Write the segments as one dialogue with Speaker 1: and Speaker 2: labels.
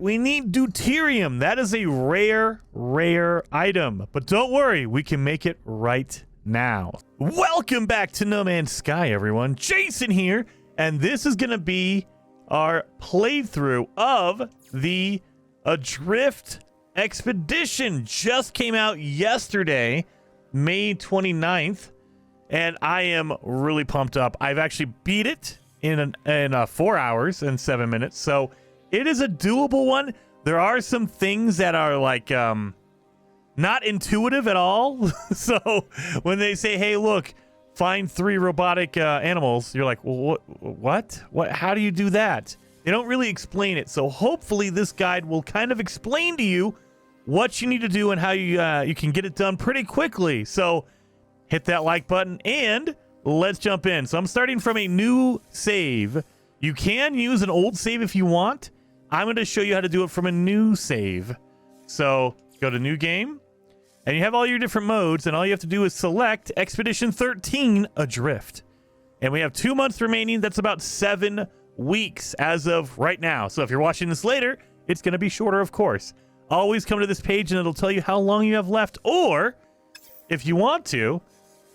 Speaker 1: We need deuterium. That is a rare item. But don't worry, we can make it right now. Welcome back to No Man's Sky, everyone. Jason here, and this is going to be our playthrough of the Adrift Expedition. Just came out yesterday, May 29th, and I am really pumped up. I've actually beat it in 4 hours and 7 minutes, so it is a doable one. There are some things that are like not intuitive at all. So when they say, hey, look, find 3 robotic animals, you're like, well, what? How do you do that? They don't really explain it. So hopefully this guide will kind of explain to you what you need to do and how you can get it done pretty quickly. So hit that like button and let's jump in. So I'm starting from a new save. You can use an old save if you want. I'm going to show you how to do it from a new save. So go to new game and you have all your different modes, and all you have to do is select Expedition 13 Adrift. And we have 2 months remaining. That's about 7 weeks as of right now. So if you're watching this later, it's going to be shorter, of course. Always come to this page and it'll tell you how long you have left. Or if you want to,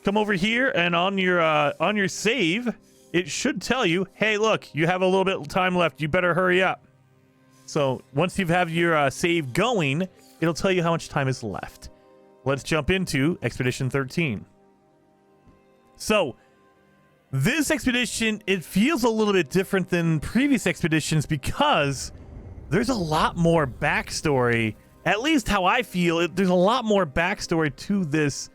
Speaker 1: come over here and on your save, it should tell you, hey, look, you have a little bit of time left. You better hurry up. So once you have your save going, it'll tell you how much time is left. Let's jump into Expedition 13. So this expedition, it feels a little bit different than previous expeditions because there's a lot more backstory. At least how I feel, there's a lot more backstory to this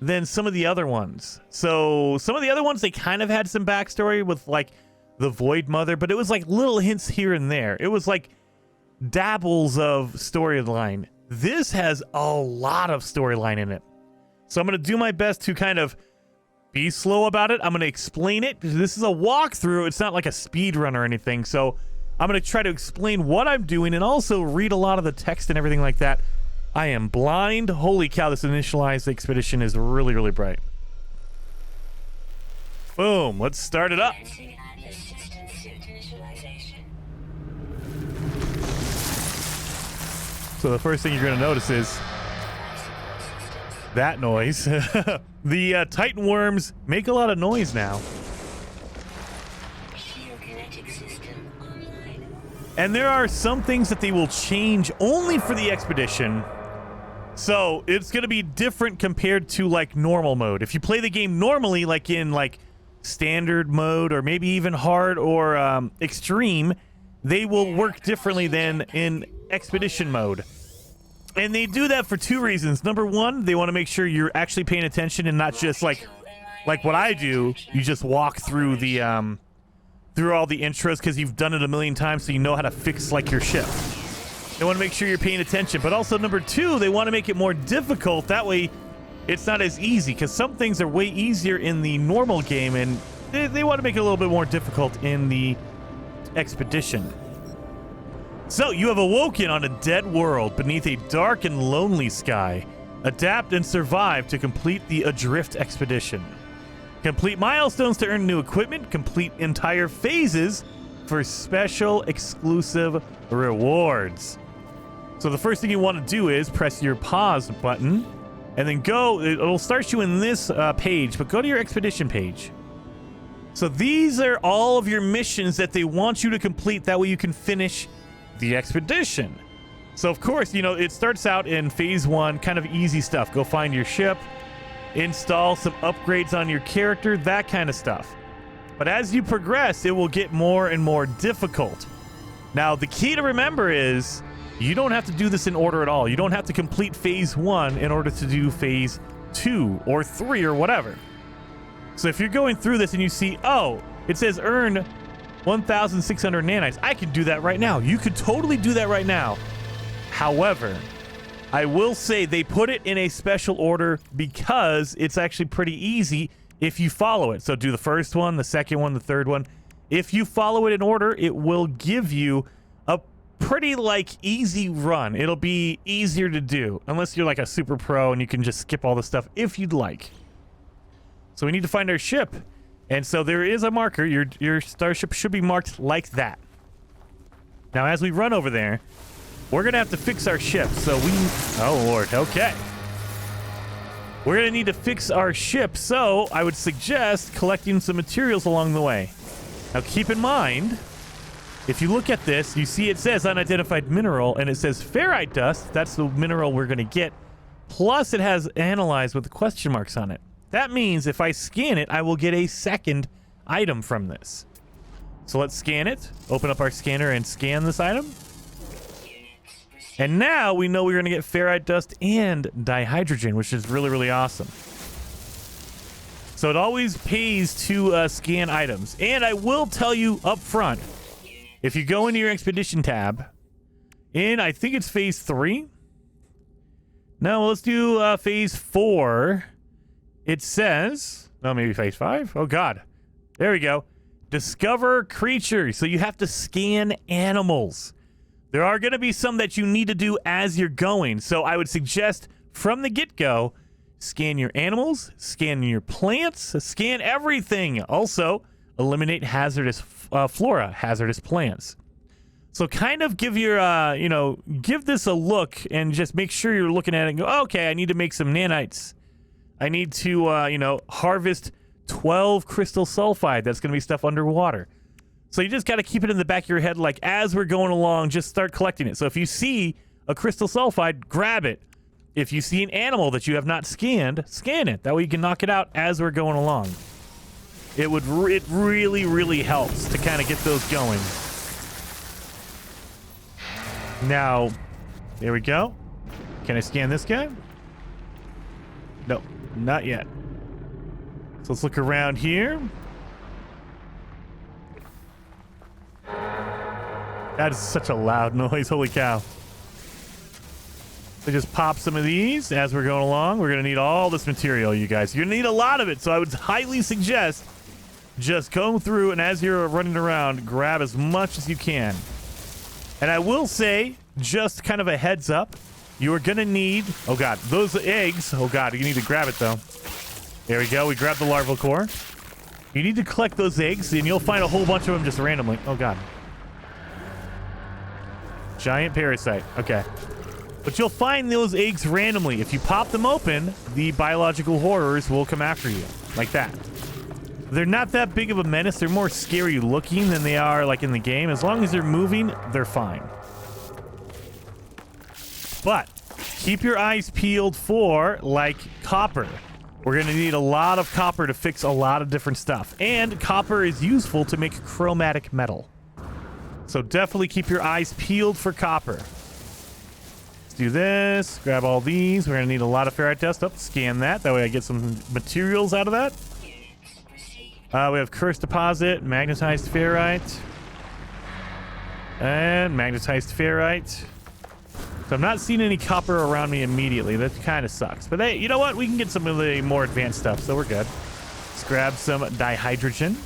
Speaker 1: than some of the other ones. So some of the other ones, they kind of had some backstory with like the Void Mother, but it was like little hints here and there. It was like dabbles of storyline. This has a lot of storyline in it. So I'm going to do my best to kind of be slow about it. I'm going to explain it. This is a walkthrough. It's not like a speed run or anything. So I'm going to try to explain what I'm doing and also read a lot of the text and everything like that. I am blind. Holy cow, this initialized expedition is really, really bright. Boom. Let's start it up. So the first thing you're going to notice is that noise. The Titan worms make a lot of noise now. And there are some things that they will change only for the expedition. So it's going to be different compared to like normal mode. If you play the game normally, like in like standard mode or maybe even hard or extreme, they will work differently than in expedition mode. And they do that for 2 reasons. Number one, they want to make sure you're actually paying attention and not just like what I do. You just walk through the through all the intros because you've done it a million times, so you know how to fix like your ship. They want to make sure you're paying attention. But also number 2, they want to make it more difficult. That way it's not as easy, because some things are way easier in the normal game, and they want to make it a little bit more difficult in the expedition. So you have awoken on a dead world beneath a dark and lonely sky. Adapt and survive to complete the Adrift Expedition. Complete milestones to earn new equipment. Complete entire phases for special exclusive rewards. So the first thing you want to do is press your pause button and then go. It'll start you in this page, but go to your expedition page. So these are all of your missions that they want you to complete. That way you can finish the expedition. So of course, you know, it starts out in phase 1, kind of easy stuff. Go find your ship, install some upgrades on your character, that kind of stuff. But as you progress, it will get more and more difficult. Now, the key to remember is you don't have to do this in order at all. You don't have to complete phase 1 in order to do phase 2 or 3 or whatever. So if you're going through this and you see, oh, it says earn 1,600 nanites. I can do that right now. You could totally do that right now. However, I will say they put it in a special order because it's actually pretty easy if you follow it. So do the first one, the second one, the third one. If you follow it in order, it will give you a pretty like easy run. It'll be easier to do unless you're like a super pro and you can just skip all the stuff if you'd like. So we need to find our ship. And so there is a marker. Your starship should be marked like that. Now, as we run over there, we're going to have to fix our ship. So we... Oh, Lord. Okay. We're going to need to fix our ship. So I would suggest collecting some materials along the way. Now, keep in mind, if you look at this, you see it says unidentified mineral, and it says ferrite dust. That's the mineral we're going to get. Plus, it has analyzed with question marks on it. That means if I scan it, I will get a second item from this. So let's scan it. Open up our scanner and scan this item. And now we know we're going to get ferrite dust and dihydrogen, which is really, really awesome. So it always pays to scan items. And I will tell you up front, if you go into your expedition tab, in I think it's phase 3. No, let's do phase 4. It says, no, maybe phase 5. Oh, God. There we go. Discover creatures. So you have to scan animals. There are going to be some that you need to do as you're going. So I would suggest from the get-go, scan your animals, scan your plants, scan everything. Also, eliminate hazardous flora, hazardous plants. So kind of give your, give this a look and just make sure you're looking at it and go, okay, I need to make some nanites. I need to, harvest 12 crystal sulfide. That's going to be stuff underwater. So you just got to keep it in the back of your head, like as we're going along, just start collecting it. So if you see a crystal sulfide, grab it. If you see an animal that you have not scanned, scan it. That way you can knock it out as we're going along. It really, really helps to kind of get those going. Now, there we go. Can I scan this guy? No, not yet. So let's look around here. That is such a loud noise. Holy cow. So just pop some of these as we're going along. We're going to need all this material, you guys. You're going to need a lot of it. So I would highly suggest just going through and as you're running around, grab as much as you can. And I will say, just kind of a heads up, you are going to need... Oh, God. Those eggs... Oh, God. You need to grab it, though. There we go. We grabbed the larval core. You need to collect those eggs, and you'll find a whole bunch of them just randomly. Oh, God. Giant parasite. Okay. But you'll find those eggs randomly. If you pop them open, the biological horrors will come after you. Like that. They're not that big of a menace. They're more scary looking than they are like in the game. As long as they're moving, they're fine. But keep your eyes peeled for, like, copper. We're going to need a lot of copper to fix a lot of different stuff. And copper is useful to make chromatic metal. So definitely keep your eyes peeled for copper. Let's do this. Grab all these. We're going to need a lot of ferrite dust. Oh, scan that. That way I get some materials out of that. We have cursed deposit, magnetized ferrite. And magnetized ferrite. So I'm not seeing any copper around me immediately. That kind of sucks. But hey, you know what? We can get some of the more advanced stuff, so we're good. Let's grab some dihydrogen.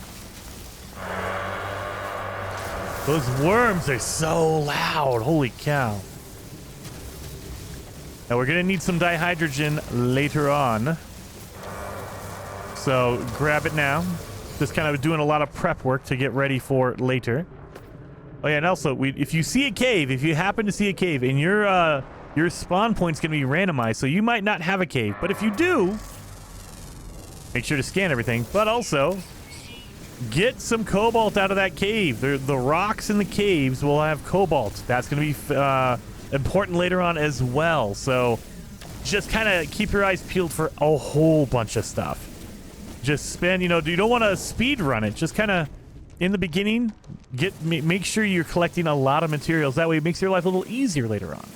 Speaker 1: Those worms are so loud. Holy cow. Now we're going to need some dihydrogen later on. So grab it now. Just kind of doing a lot of prep work to get ready for later. Oh yeah, and also, if you see a cave, if you happen to see a cave, and your spawn point's going to be randomized, so you might not have a cave. But if you do, make sure to scan everything. But also, get some cobalt out of that cave. The rocks in the caves will have cobalt. That's going to be important later on as well. So just kind of keep your eyes peeled for a whole bunch of stuff. Just spend, you don't want to speed run it. Just kind of... In the beginning, make sure you're collecting a lot of materials. That way it makes your life a little easier later on.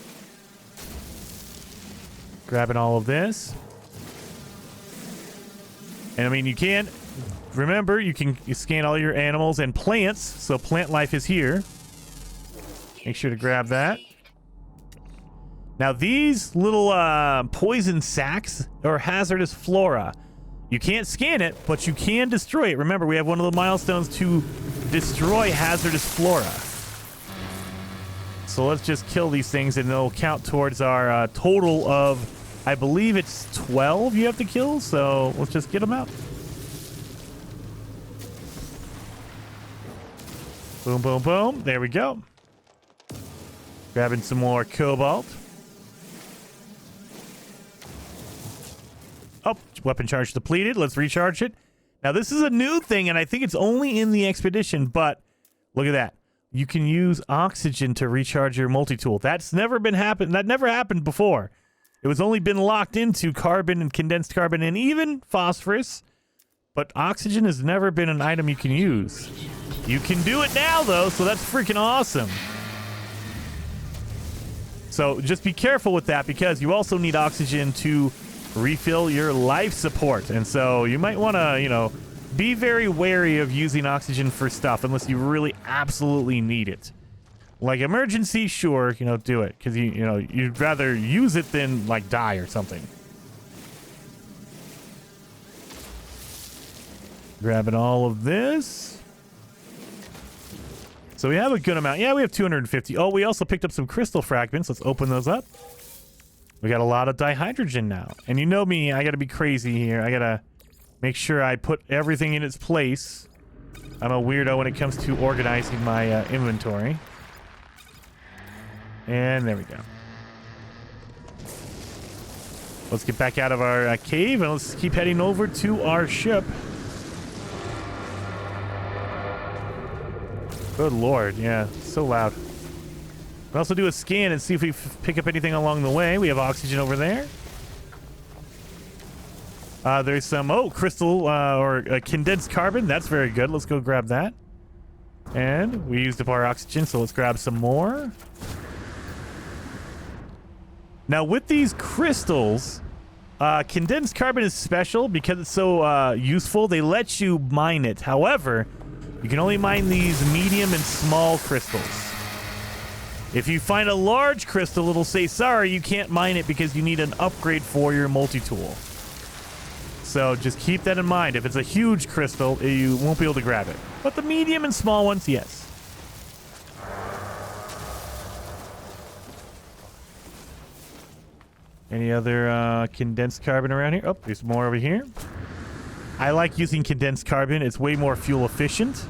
Speaker 1: Grabbing all of this. And I mean, you can... Remember, you can scan all your animals and plants. So plant life is here. Make sure to grab that. Now these little poison sacs are hazardous flora. You can't scan it, but you can destroy it. Remember, we have one of the milestones to destroy hazardous flora. So let's just kill these things, and they'll count towards our total of, I believe it's 12 you have to kill. So let's just get them out. Boom, boom, boom. There we go. Grabbing some more cobalt. Oh, weapon charge depleted. Let's recharge it. Now, this is a new thing, and I think it's only in the expedition, but look at that. You can use oxygen to recharge your multi-tool. That's never been happened. That never happened before. It was only been locked into carbon and condensed carbon and even phosphorus, but oxygen has never been an item you can use. You can do it now, though, so that's freaking awesome. So just be careful with that because you also need oxygen to refill your life support. And so you might want to, you know, be very wary of using oxygen for stuff unless you really absolutely need it. Like emergency, sure, you know, do it because you know, you'd rather use it than like die or something. Grabbing all of this. So we have a good amount. Yeah, we have 250. Oh, we also picked up some crystal fragments. Let's open those up. We got a lot of dihydrogen now. And you know me, I gotta be crazy here. I gotta make sure I put everything in its place. I'm a weirdo when it comes to organizing my inventory. And there we go. Let's get back out of our cave and let's keep heading over to our ship. Good lord, yeah, so loud. We'll also do a scan and see if we pick up anything along the way. We have oxygen over there. There's some, crystal or condensed carbon. That's very good. Let's go grab that. And we used up our oxygen, so let's grab some more. Now, with these crystals, condensed carbon is special because it's so useful. They let you mine it. However, you can only mine these medium and small crystals. If you find a large crystal, it'll say, sorry, you can't mine it because you need an upgrade for your multi-tool. So just keep that in mind. If it's a huge crystal, you won't be able to grab it. But the medium and small ones, yes. Any other condensed carbon around here? Oh, there's more over here. I like using condensed carbon. It's way more fuel efficient.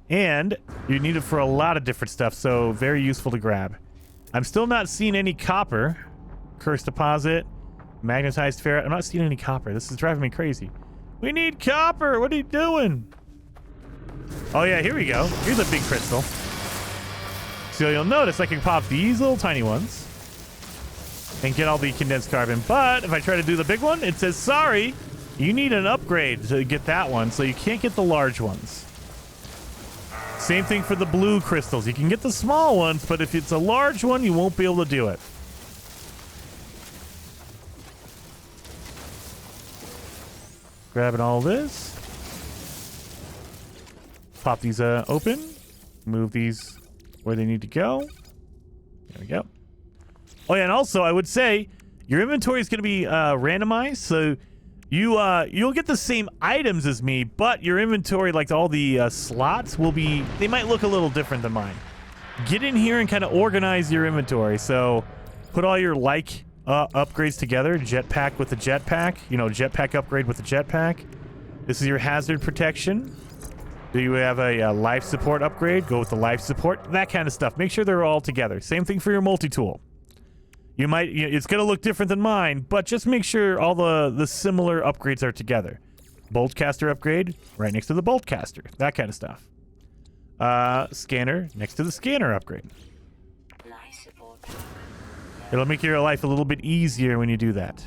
Speaker 1: And you need it for a lot of different stuff, so very useful to grab. I'm still not seeing any copper. Cursed deposit. Magnetized ferrite. I'm not seeing any copper. This is driving me crazy. We need copper. What are you doing? Oh, yeah, here we go. Here's a big crystal. So you'll notice I can pop these little tiny ones and get all the condensed carbon. But if I try to do the big one, it says, sorry, you need an upgrade to get that one, so you can't get the large ones. Same thing for the blue crystals. You can get the small ones, but if it's a large one, you won't be able to do it. Grabbing all this. Pop these open. Move these where they need to go. There we go. Oh, yeah, and also I would say your inventory is going to be randomized, so you'll get the same items as me, but your inventory, like all the slots, will be, they might look a little different than mine. Get in here and kind of organize your inventory. So put all your upgrades together. Jetpack with the jetpack. You know, jetpack upgrade with the jetpack. This is your hazard protection. Do you have a life support upgrade? Go with the life support. That kind of stuff. Make sure they're all together. Same thing for your multi-tool. You might, it's going to look different than mine, but just make sure all the similar upgrades are together. Boltcaster upgrade right next to the boltcaster. That kind of stuff. Scanner next to the scanner upgrade. It'll make your life a little bit easier when you do that.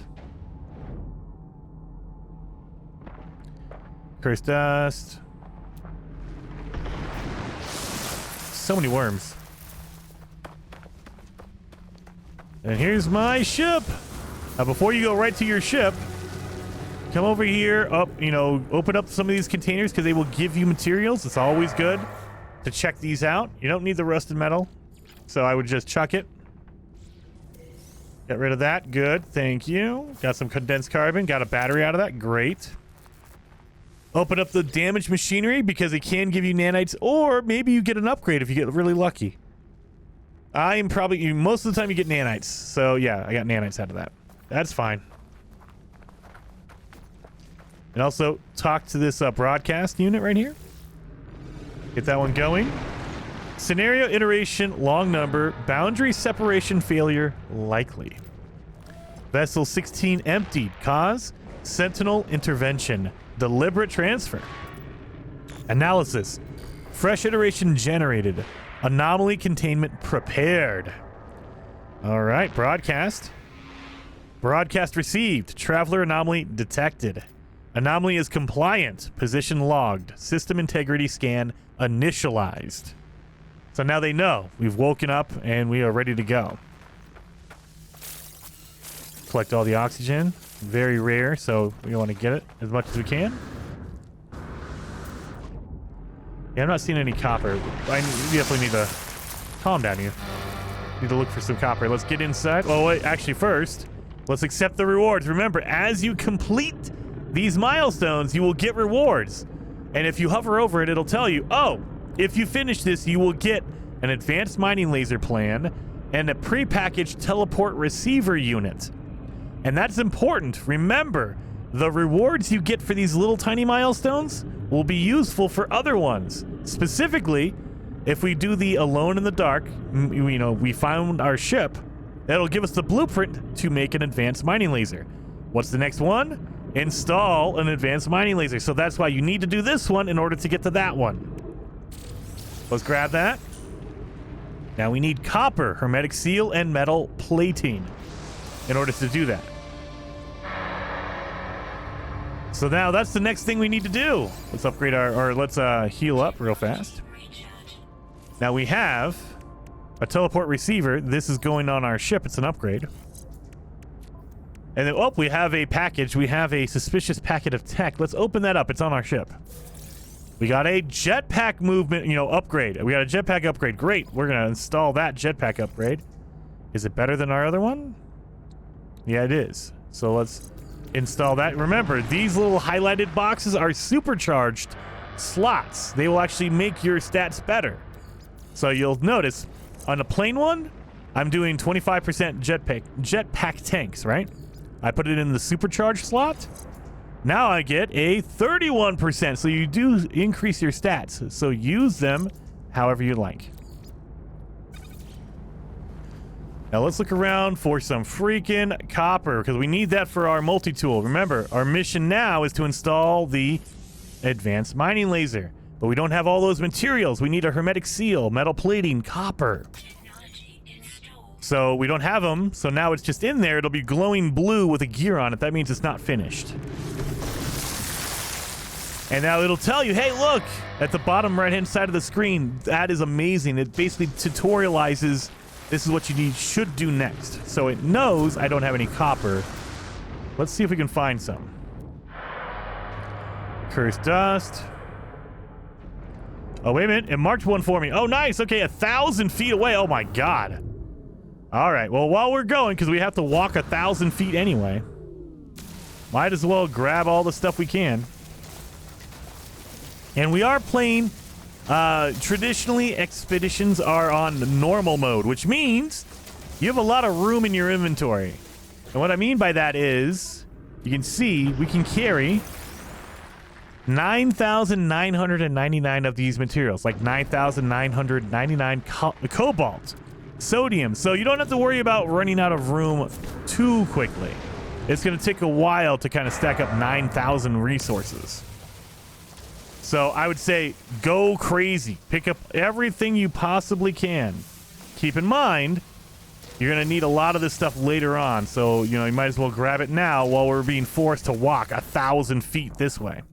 Speaker 1: Cursed dust. So many worms. And here's my ship. Now, before you go right to your ship, come over here, open up some of these containers because they will give you materials. It's always good to check these out. You don't need the rusted metal, so I would just chuck it. Get rid of that. Good. Thank you. Got some condensed carbon. Got a battery out of that. Great. Open up the damaged machinery because it can give you nanites, or maybe you get an upgrade if you get really lucky. Most of the time you get nanites. So yeah, I got nanites out of that. That's fine. And also talk to this broadcast unit right here. Get that one going. Scenario iteration, long number, boundary separation failure, likely. Vessel 16 emptied. Cause, sentinel intervention, deliberate transfer. Analysis, fresh iteration generated, anomaly containment prepared. All right, broadcast. Broadcast received, traveler anomaly detected. Anomaly is compliant, position logged, system integrity scan initialized. So now they know we've woken up and we are ready to go. Collect all the oxygen. Very rare, so we want to get it as much as we can. Yeah, I'm not seeing any copper. I definitely need to calm down here. Need to look for some copper. Let's get inside. Oh, wait, actually first, let's accept the rewards. Remember, as you complete these milestones, you will get rewards. And if you hover over it, it'll tell you, oh, if you finish this, you will get an advanced mining laser plan and a prepackaged teleport receiver unit. And that's important. Remember, the rewards you get for these little tiny milestones will be useful for other ones. Specifically, if we do the Alone in the Dark, you know, we found our ship, that'll give us the blueprint to make an advanced mining laser. What's the next one? Install an advanced mining laser. So that's why you need to do this one in order to get to that one. Let's grab that. Now we need copper, hermetic seal, and metal plating in order to do that. So now that's the next thing we need to do. Let's upgrade or let's heal up real fast. Now we have a teleport receiver. This is going on our ship. It's an upgrade. And then, oh, we have a package. We have a suspicious packet of tech. Let's open that up. It's on our ship. We got a jetpack movement, upgrade. We got a jetpack upgrade. Great. We're going to install that jetpack upgrade. Is it better than our other one? Yeah, it is. So let's install that. Remember, these little highlighted boxes are supercharged slots. They will actually make your stats better. So you'll notice on a plain one, I'm doing 25% jetpack tanks, right? I put it in the supercharged slot. Now I get a 31%. So you do increase your stats. So use them however you like. Now let's look around for some freaking copper because we need that for our multi-tool. Remember, our mission now is to install the advanced mining laser. But we don't have all those materials. We need a hermetic seal, metal plating, copper. So we don't have them. So now it's just in there. It'll be glowing blue with a gear on it. That means it's not finished. And now it'll tell you, hey, look, at the bottom right-hand side of the screen. That is amazing. It basically tutorializes this is what you should do next. So it knows I don't have any copper. Let's see if we can find some. Cursed dust. Oh, wait a minute. It marked one for me. Oh, nice. Okay, 1,000 feet away. Oh, my God. All right. Well, while we're going, because we have to walk 1,000 feet anyway, might as well grab all the stuff we can. And we are playing... traditionally, expeditions are on normal mode, which means you have a lot of room in your inventory. And what I mean by that is, you can see we can carry 9,999 of these materials, like 9,999 cobalt, sodium. So you don't have to worry about running out of room too quickly. It's going to take a while to kind of stack up 9,000 resources. So I would say go crazy. Pick up everything you possibly can. Keep in mind, you're going to need a lot of this stuff later on. So, you might as well grab it now while we're being forced to walk 1,000 feet this way.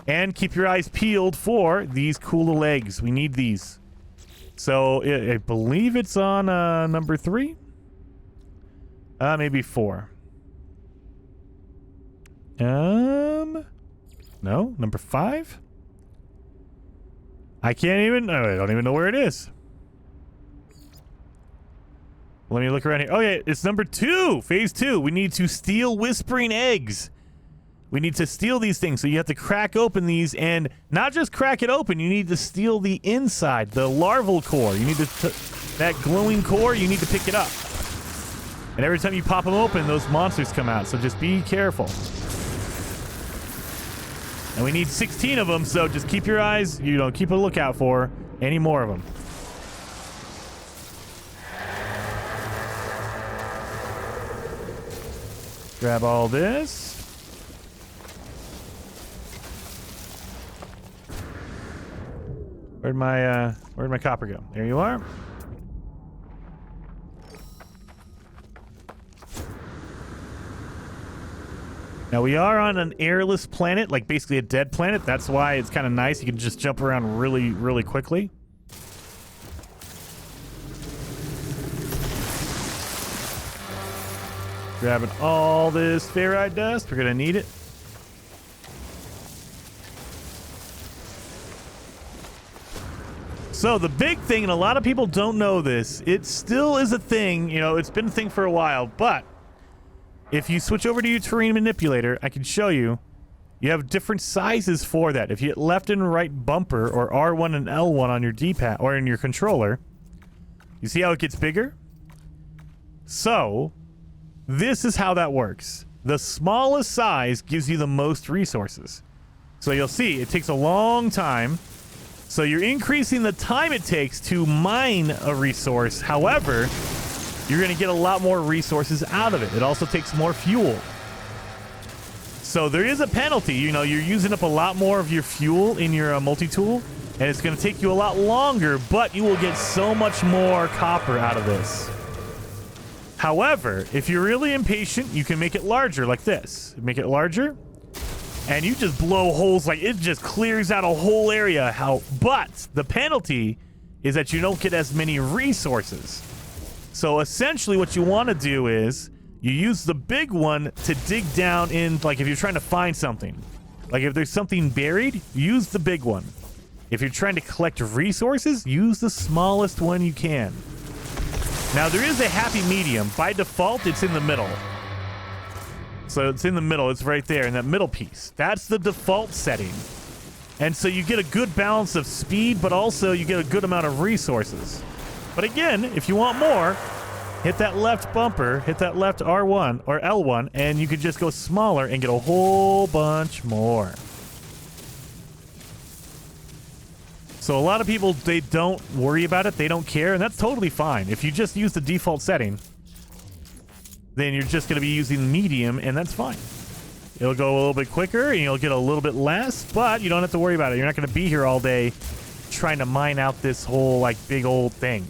Speaker 1: And keep your eyes peeled for these cool little eggs. We need these. So I believe it's on number 3. Maybe 4. No, number 5? I can't even... I don't even know where it is. Let me look around here. Oh, yeah, it's number 2. Phase 2. We need to steal whispering eggs. We need to steal these things. So you have to crack open these and not just crack it open. You need to steal the inside, the larval core. You need to... that glowing core, you need to pick it up. And every time you pop them open, those monsters come out. So just be careful. And we need 16 of them, so just keep your eyes, keep a lookout for any more of them. Grab all this. Where'd my copper go? There you are. Now we are on an airless planet, like basically a dead planet. That's why it's kind of nice. You can just jump around really, really quickly. Grabbing all this ferrite dust. We're gonna need it. So the big thing, and a lot of people don't know this, it still is a thing. You know, it's been a thing for a while, but if you switch over to your terrain manipulator, I can show you. You have different sizes for that. If you hit left and right bumper or R1 and L1 on your D-pad or in your controller, you see how it gets bigger? So this is how that works. The smallest size gives you the most resources. So you'll see it takes a long time. So you're increasing the time it takes to mine a resource. However, you're going to get a lot more resources out of it. It also takes more fuel. So there is a penalty. You know, you're using up a lot more of your fuel in your multi-tool, and it's going to take you a lot longer, but you will get so much more copper out of this. However, if you're really impatient, you can make it larger like this. Make it larger, and you just blow holes, like it just clears out a whole area. But the penalty is that you don't get as many resources. So essentially what you want to do is you use the big one to dig down in, like if you're trying to find something. Like if there's something buried, use the big one. If you're trying to collect resources, use the smallest one you can. Now there is a happy medium. By default, it's in the middle. So it's in the middle. It's right there in that middle piece. That's the default setting. And so you get a good balance of speed, but also you get a good amount of resources. But again, if you want more, hit that left bumper, hit that left R1 or L1, and you can just go smaller and get a whole bunch more. So a lot of people, they don't worry about it. They don't care, and that's totally fine. If you just use the default setting, then you're just going to be using medium, and that's fine. It'll go a little bit quicker, and you'll get a little bit less, but you don't have to worry about it. You're not going to be here all day trying to mine out this whole, like, big old thing.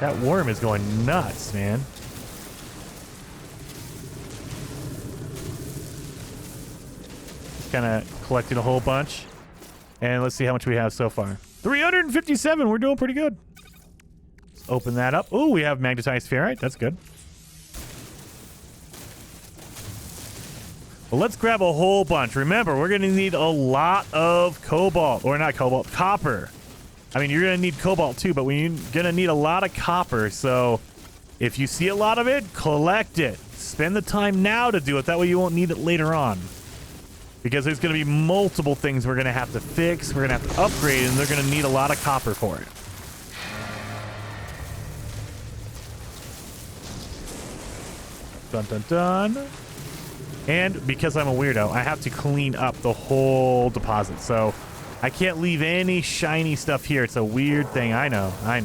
Speaker 1: That worm is going nuts, man. Just kind of collecting a whole bunch. And let's see how much we have so far. 357. We're doing pretty good. Let's open that up. Oh, we have magnetized ferrite. That's good. Well, let's grab a whole bunch. Remember, we're going to need a lot of cobalt. Or not cobalt, copper. I mean, you're going to need cobalt too, but we're going to need a lot of copper. So if you see a lot of it, collect it. Spend the time now to do it. That way you won't need it later on. Because there's going to be multiple things we're going to have to fix, we're going to have to upgrade, and they're going to need a lot of copper for it. Dun dun dun. And because I'm a weirdo, I have to clean up the whole deposit. So I can't leave any shiny stuff here. It's a weird thing. I know. I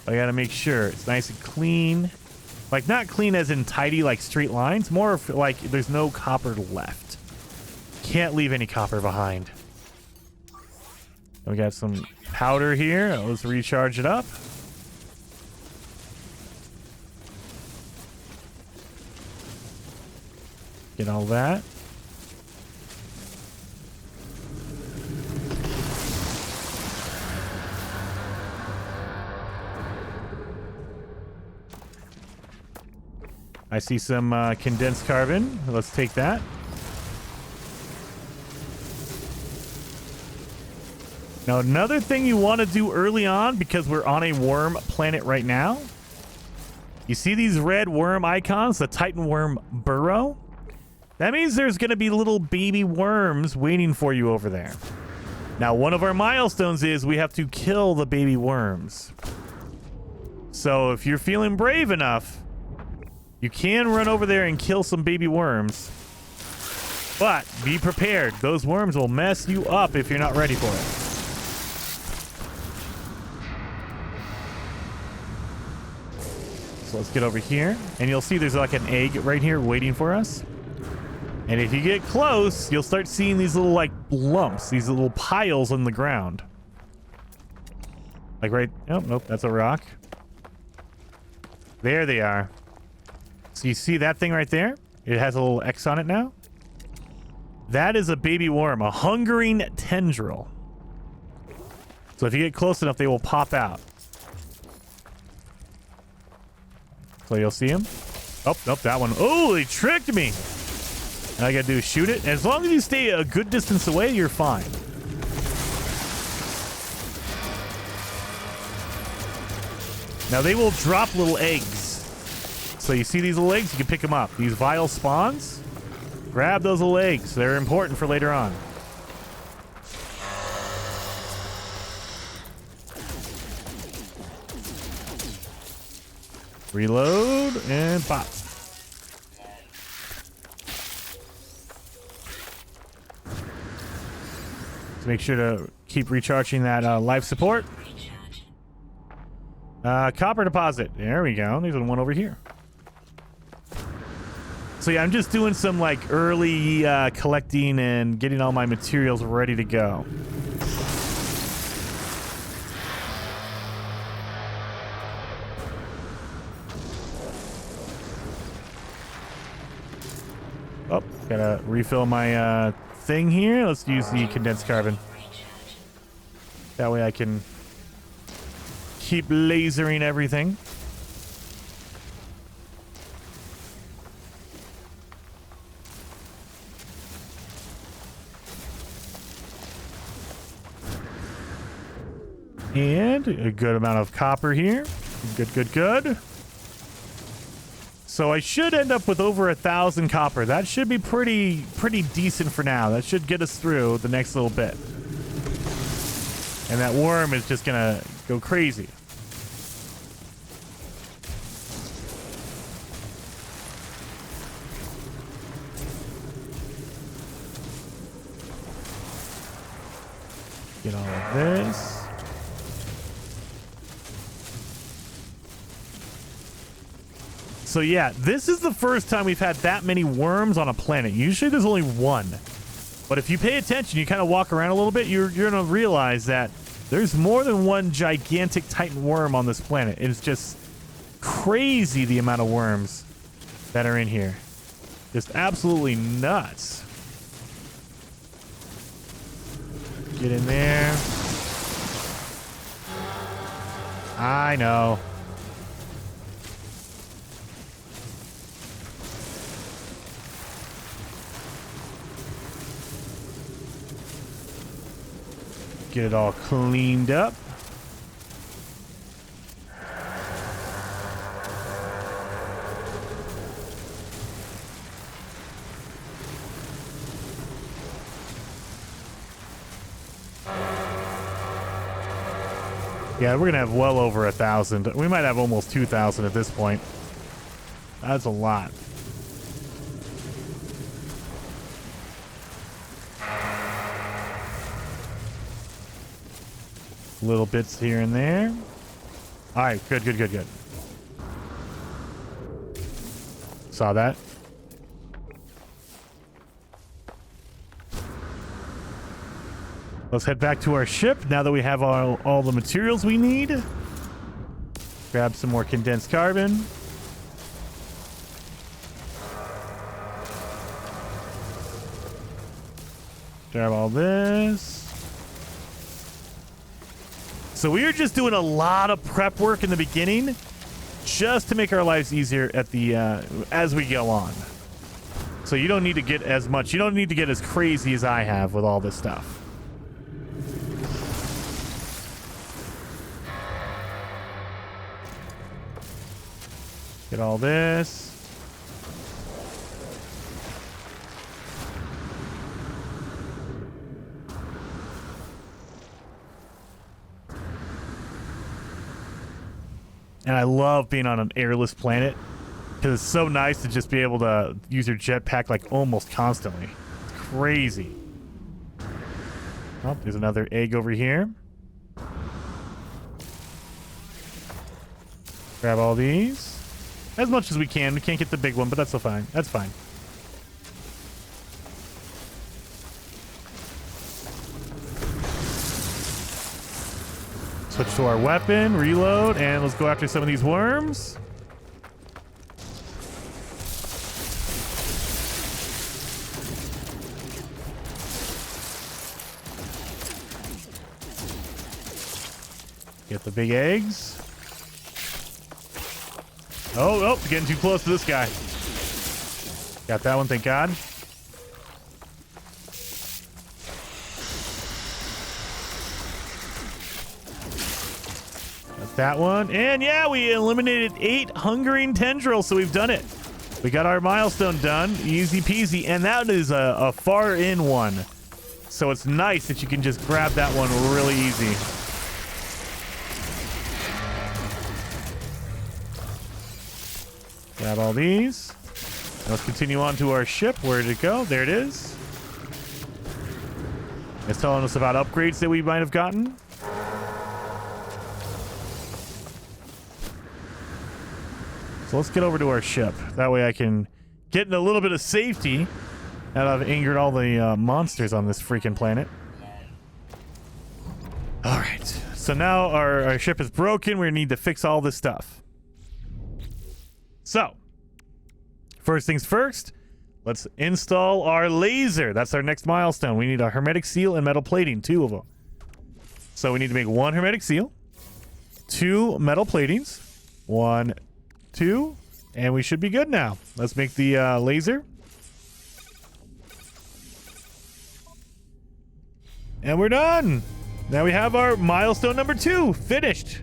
Speaker 1: got to make sure it's nice and clean. Like, not clean as in tidy, like straight lines. More of like there's no copper left. Can't leave any copper behind. We got some powder here. Let's recharge it up. Get all that. I see some condensed carbon. Let's take that. Now, another thing you want to do early on, because we're on a worm planet right now, you see these red worm icons, the Titan worm burrow? That means there's going to be little baby worms waiting for you over there. Now, one of our milestones is we have to kill the baby worms. So if you're feeling brave enough, you can run over there and kill some baby worms. But be prepared. Those worms will mess you up if you're not ready for it. So let's get over here. And you'll see there's like an egg right here waiting for us. And if you get close, you'll start seeing these little like lumps, these little piles on the ground. Like right, oh, nope, that's a rock. There they are. So you see that thing right there? It has a little X on it now. That is a baby worm, a hungering tendril. So if you get close enough, they will pop out. So you'll see them. Oh, nope, that one. Oh, they tricked me. All I gotta do is shoot it. And as long as you stay a good distance away, you're fine. Now they will drop little eggs. So you see these little eggs, you can pick them up. These vile spawns, grab those little eggs. They're important for later on. Reload and pop. So make sure to keep recharging that life support. Copper deposit. There we go. There's one over here. So yeah, I'm just doing some like early collecting and getting all my materials ready to go. Oh, gotta refill my thing here. Let's use the condensed carbon. That way I can keep lasering everything. And a good amount of copper here. Good, good, good. So I should end up with over 1,000 copper. That should be pretty decent for now. That should get us through the next little bit. And that worm is just gonna go crazy. Get all of this. So yeah, this is the first time we've had that many worms on a planet. Usually there's only one. But if you pay attention, you kind of walk around a little bit, you're going to realize that there's more than one gigantic titan worm on this planet. It's just crazy the amount of worms that are in here. Just absolutely nuts. Get in there. I know. Get it all cleaned up. Yeah, we're gonna have well over 1,000. We might have almost 2,000 at this point. That's a lot. Little bits here and there. All right, good, good, good, good. Saw that. Let's head back to our ship now that we have all the materials we need. Grab some more condensed carbon. Grab all this. So we are just doing a lot of prep work in the beginning just to make our lives easier at the as we go on. So you don't need to get as much, you don't need to get as crazy as I have with all this stuff. Get all this. And I love being on an airless planet because it's so nice to just be able to use your jetpack like almost constantly. It's crazy. Oh, there's another egg over here. Grab all these. as much as we can. We can't get the big one, but that's so fine. That's fine. Switch to our weapon, reload, and let's go after some of these worms. Get the big eggs. Oh, getting too close to this guy. Got that one, thank God. That one, and yeah, we eliminated 8 hungering tendrils, so we've done it. We got our milestone done, easy peasy, and that is a far in one, so it's nice that you can just grab that one really easy. Grab all these. Let's continue on to our ship. Where did it go? There it is. It's telling us about upgrades that we might have gotten. So let's get over to our ship. That way I can get in a little bit of safety now that I've angered all the monsters on this freaking planet. All right. So now our ship is broken. We need to fix all this stuff. So, first things first, let's install our laser. That's our next milestone. We need a hermetic seal and metal plating, 2 of them. So we need to make 1 hermetic seal, 2 metal platings, 1, 2, and we should be good now. Let's make the laser. And we're done. Now we have our milestone number 2 finished.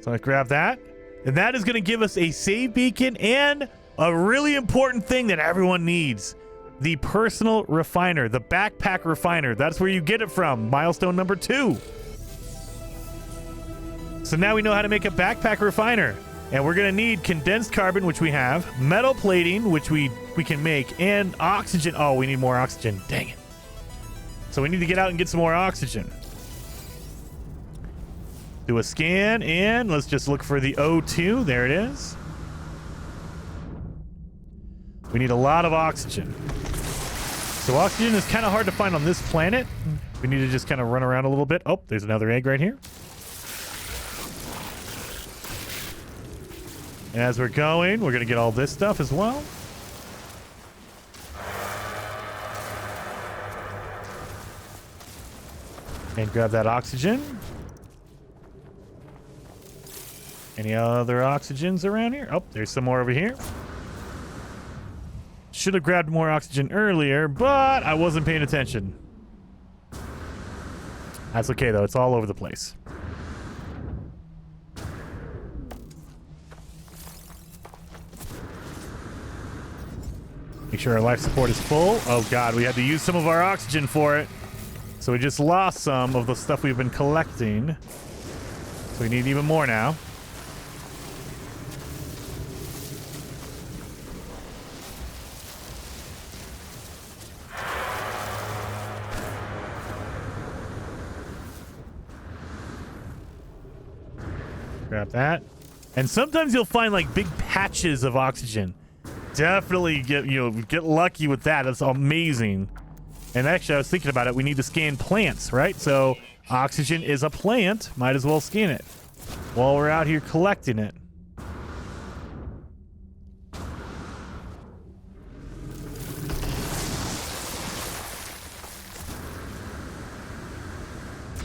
Speaker 1: So let's grab that. And that is going to give us a save beacon and a really important thing that everyone needs. The personal refiner, the backpack refiner. That's where you get it from. Milestone number 2. So now we know how to make a backpack refiner, and we're going to need condensed carbon, which we have, metal plating, which we can make, and oxygen. Oh, we need more oxygen. Dang it. So we need to get out and get some more oxygen. Do a scan, and let's just look for the O2. There it is. We need a lot of oxygen. So oxygen is kind of hard to find on this planet. We need to just kind of run around a little bit. Oh, there's another egg right here. And as we're going, we're going to get all this stuff as well. And grab that oxygen. Any other oxygens around here? Oh, there's some more over here. Should have grabbed more oxygen earlier, but I wasn't paying attention. That's okay, though. It's all over the place. Make sure our life support is full. Oh god, we had to use some of our oxygen for it. So we just lost some of the stuff we've been collecting. So we need even more now. Grab that. And sometimes you'll find like big patches of oxygen. Definitely get lucky with that. That's amazing. And actually, I was thinking about it. We need to scan plants, right? So oxygen is a plant. Might as well scan it while we're out here collecting it.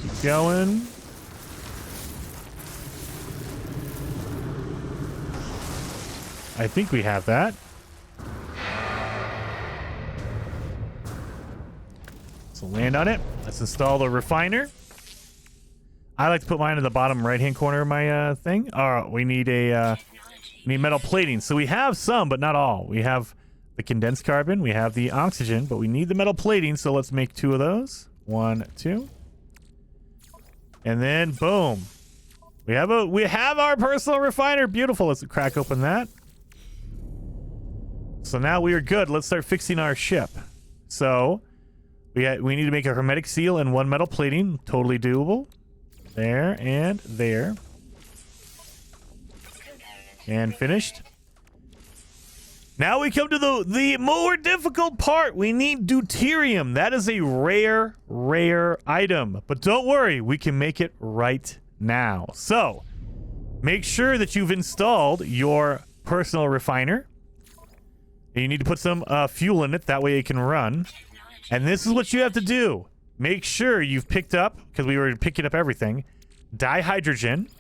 Speaker 1: Keep going. I think we have that. So land on it. Let's install the refiner. I like to put mine in the bottom right-hand corner of my thing. We need metal plating. So we have some, but not all. We have the condensed carbon. We have the oxygen, but we need the metal plating. So let's make 2 of those. 1, 2. And then boom. We have our personal refiner. Beautiful. Let's crack open that. So now we are good. Let's start fixing our ship. So we need to make a hermetic seal and 1 metal plating. Totally doable. There and there. And finished. Now we come to the more difficult part. We need deuterium. That is a rare item. But don't worry, we can make it right now. So, make sure that you've installed your personal refiner. And you need to put some fuel in it. That way it can run. And this is what you have to do. Make sure you've picked up, because we were picking up everything, dihydrogen.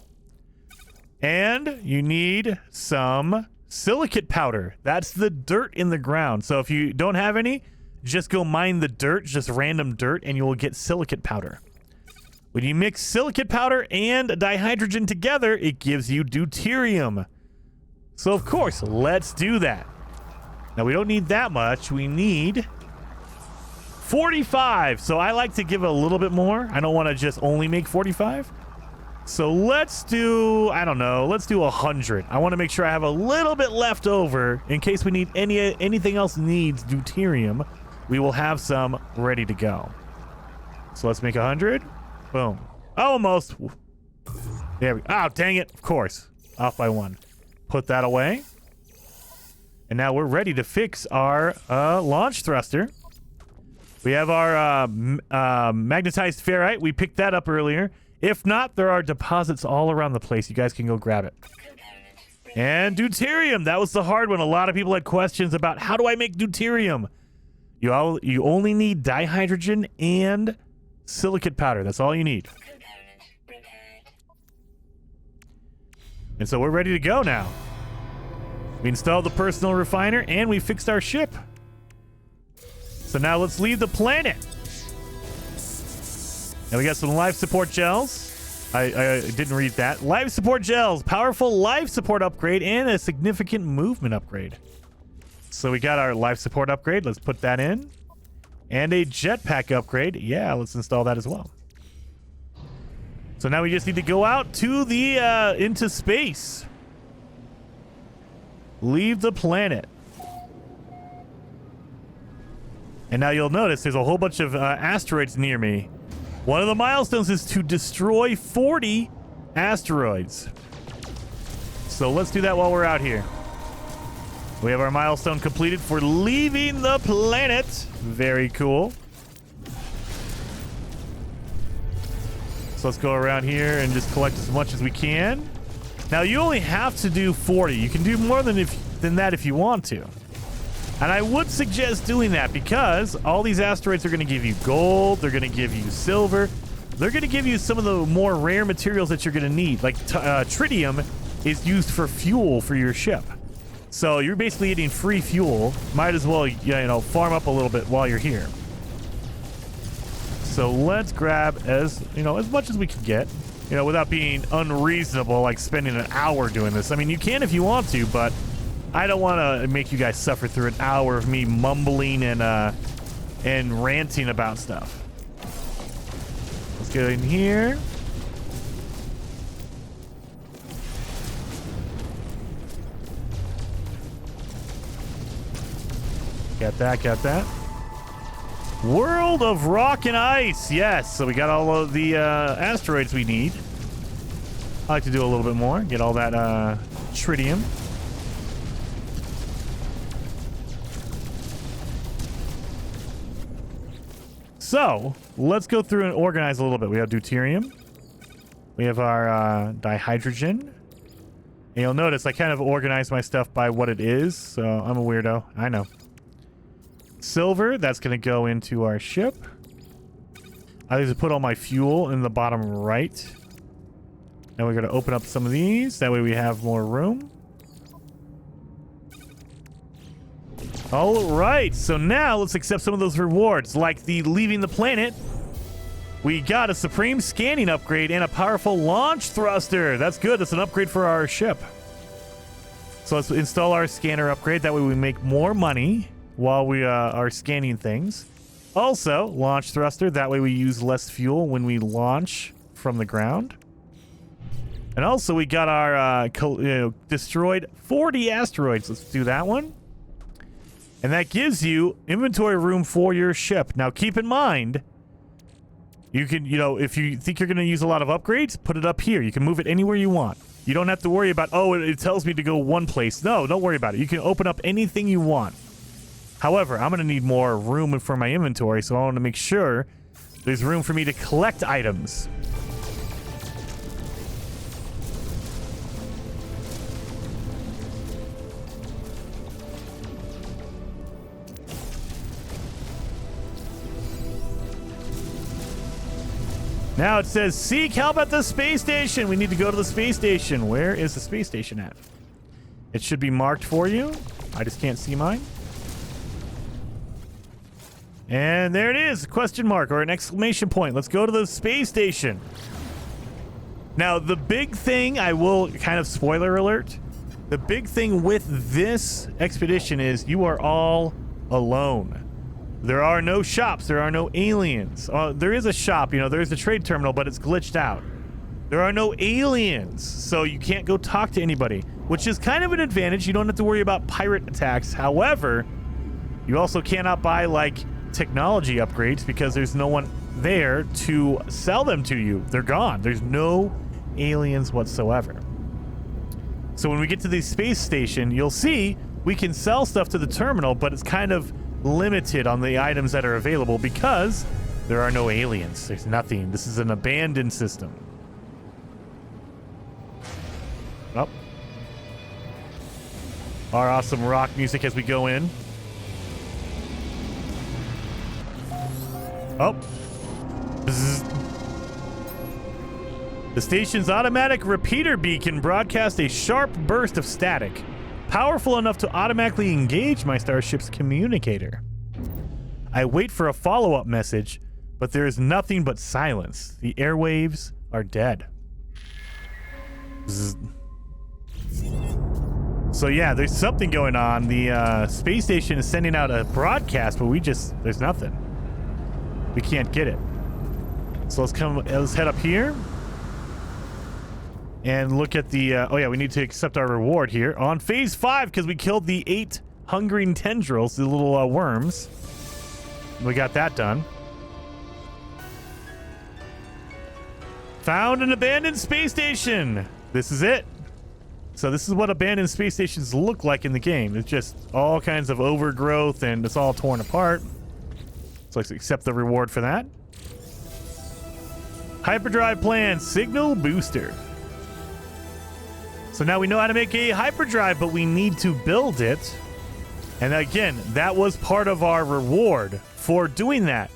Speaker 1: And you need some silicate powder. That's the dirt in the ground. So if you don't have any, just go mine the dirt, just random dirt, and you will get silicate powder. When you mix silicate powder and dihydrogen together, it gives you deuterium. So of course, let's do that. Now we don't need that much. We need 45. So I like to give it a little bit more. I don't want to just only make 45. So let's do, I don't know, let's do 100. I want to make sure I have a little bit left over in case we need anything else needs deuterium. We will have some ready to go. So let's make 100. Boom. Almost. There we go. Oh, dang it. Of course. Off by 1. Put that away. And now we're ready to fix our launch thruster. We have our magnetized ferrite. We picked that up earlier. If not, there are deposits all around the place. You guys can go grab it. And deuterium. That was the hard one. A lot of people had questions about how do I make deuterium? You only need dihydrogen and silicate powder. That's all you need. And so we're ready to go now. We installed the personal refiner and we fixed our ship. So now let's leave the planet. And we got some life support gels. I didn't read that. Life support gels, powerful life support upgrade, and a significant movement upgrade. So we got our life support upgrade. Let's put that in. And a jetpack upgrade. Yeah, let's install that as well. So now we just need to go out to the into space. Leave the planet. And now you'll notice there's a whole bunch of asteroids near me. One of the milestones is to destroy 40 asteroids. So let's do that while we're out here. We have our milestone completed for leaving the planet. Very cool. So let's go around here and just collect as much as we can. Now you only have to do 40. You can do more than that if you want to. And I would suggest doing that because all these asteroids are going to give you gold. They're going to give you silver. They're going to give you some of the more rare materials that you're going to need. Like tritium is used for fuel for your ship. So you're basically getting free fuel. Might as well, farm up a little bit while you're here. So let's grab as much as we can get, without being unreasonable, like spending an hour doing this. I mean, you can if you want to, but I don't want to make you guys suffer through an hour of me mumbling and ranting about stuff. Let's go in here. Got that. World of rock and ice. Yes, so we got all of the asteroids we need. I like to do a little bit more. Get all that tritium. So, let's go through and organize a little bit. We have deuterium. We have our dihydrogen. And you'll notice I kind of organize my stuff by what it is. So, I'm a weirdo. I know. Silver, that's going to go into our ship. I need to put all my fuel in the bottom right. Now we're going to open up some of these. That way we have more room. All right, so now let's accept some of those rewards, like the leaving the planet. We got a supreme scanning upgrade and a powerful launch thruster. That's good. That's an upgrade for our ship. So let's install our scanner upgrade. That way we make more money while we are scanning things. Also, launch thruster. That way we use less fuel when we launch from the ground. And also we got our destroyed 40 asteroids. Let's do that one. And that gives you inventory room for your ship. Now, keep in mind, you can, if you think you're going to use a lot of upgrades, put it up here. You can move it anywhere you want. You don't have to worry about, oh, it tells me to go one place. No, don't worry about it. You can open up anything you want. However, I'm going to need more room for my inventory, so I want to make sure there's room for me to collect items. Now it says, seek help at the space station. We need to go to the space station. Where is the space station at? It should be marked for you. I just can't see mine. And there it is, a question mark or an exclamation point. Let's go to the space station. Now, the big thing, I will kind of spoiler alert. The big thing with this expedition is you are all alone. There are no shops. There are no aliens. There is a shop, you know, there is a trade terminal, but it's glitched out. There are no aliens, so you can't go talk to anybody, which is kind of an advantage. You don't have to worry about pirate attacks. However, you also cannot buy, like, technology upgrades because there's no one there to sell them to you. They're gone. There's no aliens whatsoever. So when we get to the space station, you'll see we can sell stuff to the terminal, but it's kind of limited on the items that are available because there are no aliens. There's nothing. This is an abandoned system. Oh. Our awesome rock music as we go in. Oh. Bzzz. The station's automatic repeater beacon broadcasts a sharp burst of static, powerful enough to automatically engage my starship's communicator. I wait for a follow-up message, but there is nothing but silence. The airwaves are dead. Bzzz. So yeah, there's something going on. The space station is sending out a broadcast, but there's nothing. We can't get it. So let's head up here and look at the oh yeah, we need to accept our reward here on phase 5 because we killed the 8 hungering tendrils, the little worms. We got that done. Found an abandoned space station. This is it. So this is what abandoned space stations look like in the game. It's just all kinds of overgrowth and it's all torn apart. So let's accept the reward for that. Hyperdrive plan, signal booster. So now we know how to make a hyperdrive, but we need to build it. And again, that was part of our reward for doing that.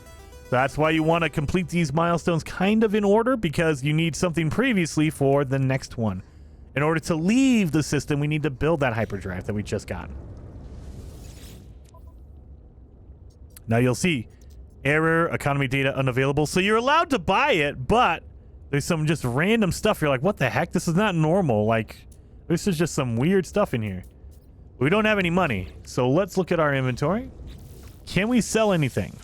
Speaker 1: That's why you want to complete these milestones kind of in order, because you need something previously for the next one. In order to leave the system, we need to build that hyperdrive that we just got. Now you'll see error, economy data unavailable. So you're allowed to buy it, but there's some just random stuff. You're like, what the heck? This is not normal. Like, this is just some weird stuff in here. We don't have any money. So let's look at our inventory. Can we sell anything?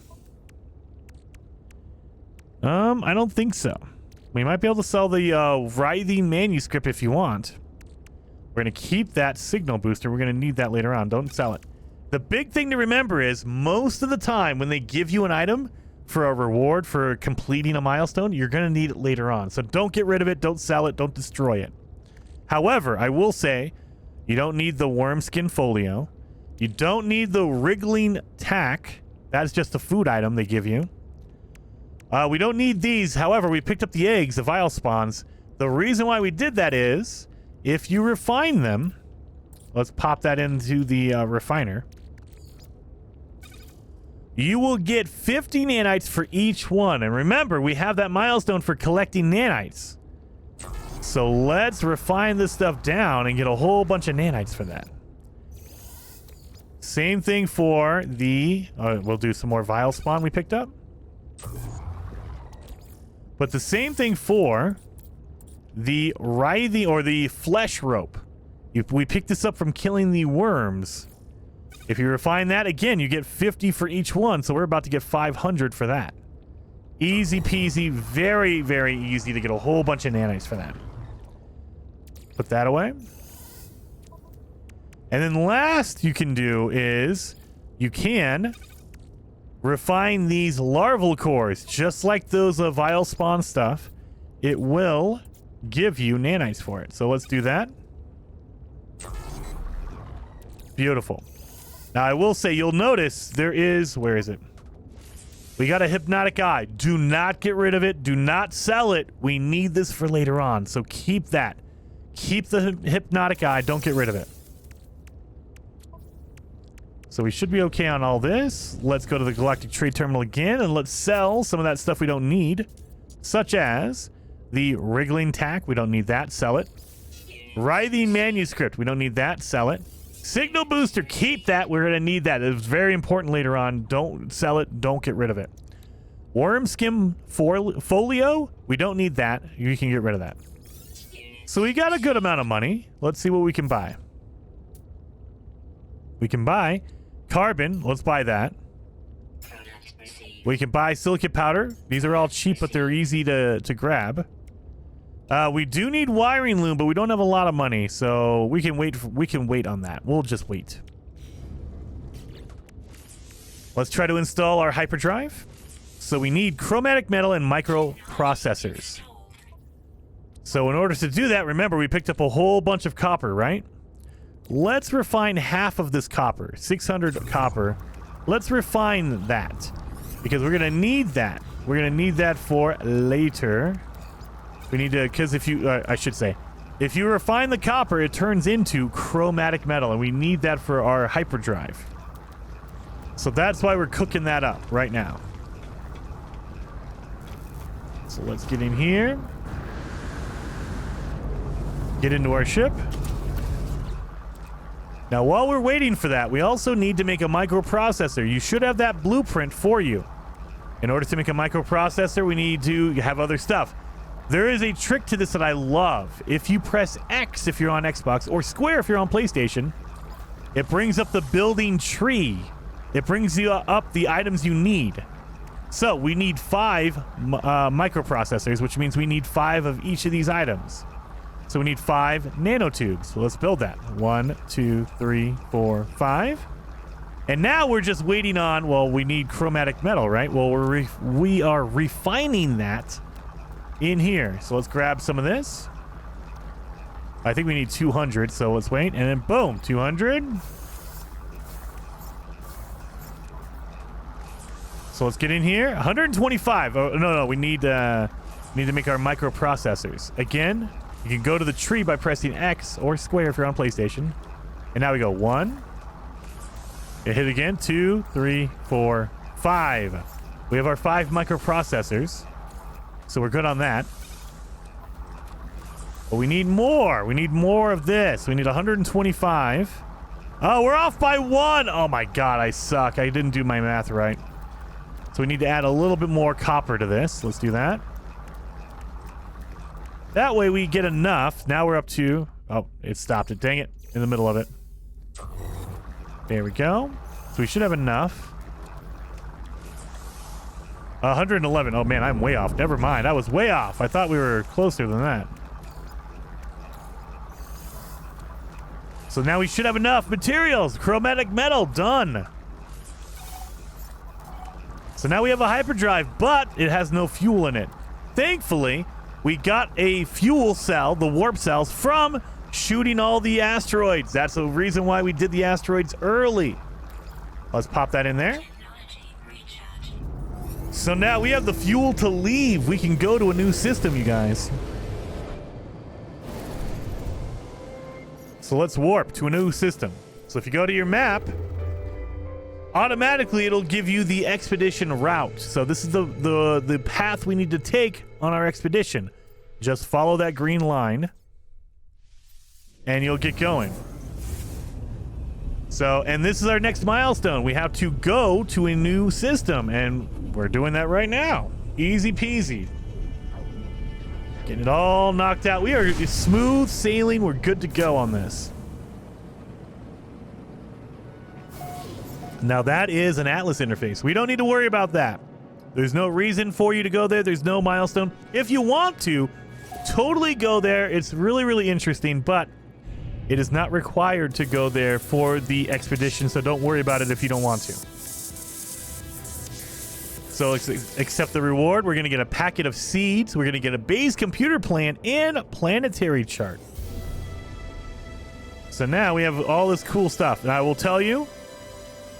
Speaker 1: I don't think so. We might be able to sell the writhing manuscript if you want. We're going to keep that signal booster. We're going to need that later on. Don't sell it. The big thing to remember is most of the time when they give you an item for a reward for completing a milestone, you're going to need it later on. So don't get rid of it. Don't sell it. Don't destroy it. However, I will say you don't need the worm skin folio. You don't need the wriggling tack. That's just a food item they give you. We don't need these. However, we picked up the eggs, the vial spawns. The reason why we did that is if you refine them, let's pop that into the refiner. You will get 50 nanites for each one. And remember, we have that milestone for collecting nanites. So let's refine this stuff down and get a whole bunch of nanites for that. Same thing for the... we'll do some more vial spawn we picked up. But the same thing for the writhing or the flesh rope. We picked this up from killing the worms. If you refine that, again, you get 50 for each one. So we're about to get 500 for that. Easy peasy. Very, very easy to get a whole bunch of nanites for that. Put that away. And then last you can do is you can refine these larval cores, just like those vial spawn stuff. It will give you nanites for it. So let's do that. Beautiful. Now, I will say, you'll notice there is... Where is it? We got a hypnotic eye. Do not get rid of it. Do not sell it. We need this for later on. So keep that. Keep the hypnotic eye. Don't get rid of it. So we should be okay on all this. Let's go to the Galactic Trade Terminal again, and let's sell some of that stuff we don't need, such as the Wriggling Tack. We don't need that. Sell it. Writhing Manuscript. We don't need that. Sell it. Signal Booster. Keep that. We're going to need that. It's very important later on. Don't sell it. Don't get rid of it. Worm Skim Folio. We don't need that. You can get rid of that. So we got a good amount of money. Let's see what we can buy. We can buy carbon. Let's buy that. We can buy silicate powder. These are all cheap, but they're easy to grab. We do need wiring loom, but we don't have a lot of money, so we can wait. We can wait on that. We'll just wait. Let's try to install our hyperdrive. So we need chromatic metal and microprocessors. So in order to do that, remember we picked up a whole bunch of copper, right? Let's refine half of this copper, 600 copper. Let's refine that because we're going to need that. We're going to need that for later. We need to, because if you, I should say, if you refine the copper, it turns into chromatic metal, and we need that for our hyperdrive. So that's why we're cooking that up right now. So let's get in here. Get into our ship. Now, while we're waiting for that, we also need to make a microprocessor. You should have that blueprint for you. In order to make a microprocessor, we need to have other stuff. There is a trick to this that I love. If you press X if you're on Xbox, or square if you're on PlayStation, it brings up the building tree. It brings you up the items you need. So we need 5 microprocessors, which means we need 5 of each of these items. So we need 5 nanotubes. So let's build that. 1, 2, 3, 4, 5. And now we're just waiting on, well, we need chromatic metal, right? Well, we are refining that in here. So let's grab some of this. I think we need 200, so let's wait. And then boom, 200. So let's get in here. 125. Oh, no, we need to make our microprocessors. Again, you can go to the tree by pressing X or square if you're on PlayStation. And now we go 1. It hit again. 2, 3, 4, 5. We have our 5 microprocessors. So we're good on that. But we need more. We need more of this. We need 125. Oh, we're off by 1. Oh my God, I suck. I didn't do my math right. So we need to add a little bit more copper to this. Let's do that. That way we get enough. Now we're up to... Oh, it stopped it. Dang it. In the middle of it. There we go. So we should have enough. 111. Oh, man, I'm way off. Never mind. I was way off. I thought we were closer than that. So now we should have enough materials. Chromatic metal. Done. So now we have a hyperdrive, but it has no fuel in it. Thankfully, we got a fuel cell, the warp cells, from shooting all the asteroids. That's the reason why we did the asteroids early. Let's pop that in there. So now we have the fuel to leave. We can go to a new system, you guys. So let's warp to a new system. So if you go to your map, automatically it'll give you the expedition route. So this is the path we need to take on our expedition. Just follow that green line and you'll get going. So, and this is our next milestone. We have to go to a new system, and we're doing that right now. Easy peasy. Getting it all knocked out. We are smooth sailing. We're good to go on this. Now that is an Atlas interface. We don't need to worry about that. There's no reason for you to go there. There's no milestone. If you want to, totally go there. It's really, really interesting, but it is not required to go there for the expedition, so don't worry about it if you don't want to. So accept the reward. We're going to get a packet of seeds. We're going to get a base computer plan and a planetary chart. So now we have all this cool stuff. And I will tell you,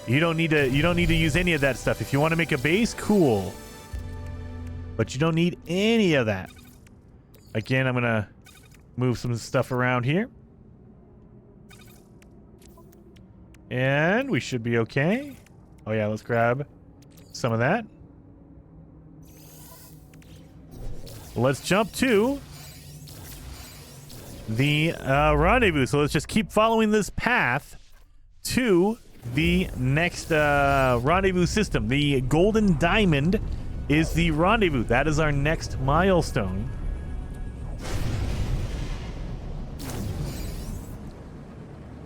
Speaker 1: you don't need to use any of that stuff. If you want to make a base, cool. But you don't need any of that. Again, I'm going to move some stuff around here. And we should be okay. Oh yeah, let's grab some of that. Let's jump to the rendezvous. So let's just keep following this path to the next rendezvous system. The golden diamond is the rendezvous. That is our next milestone.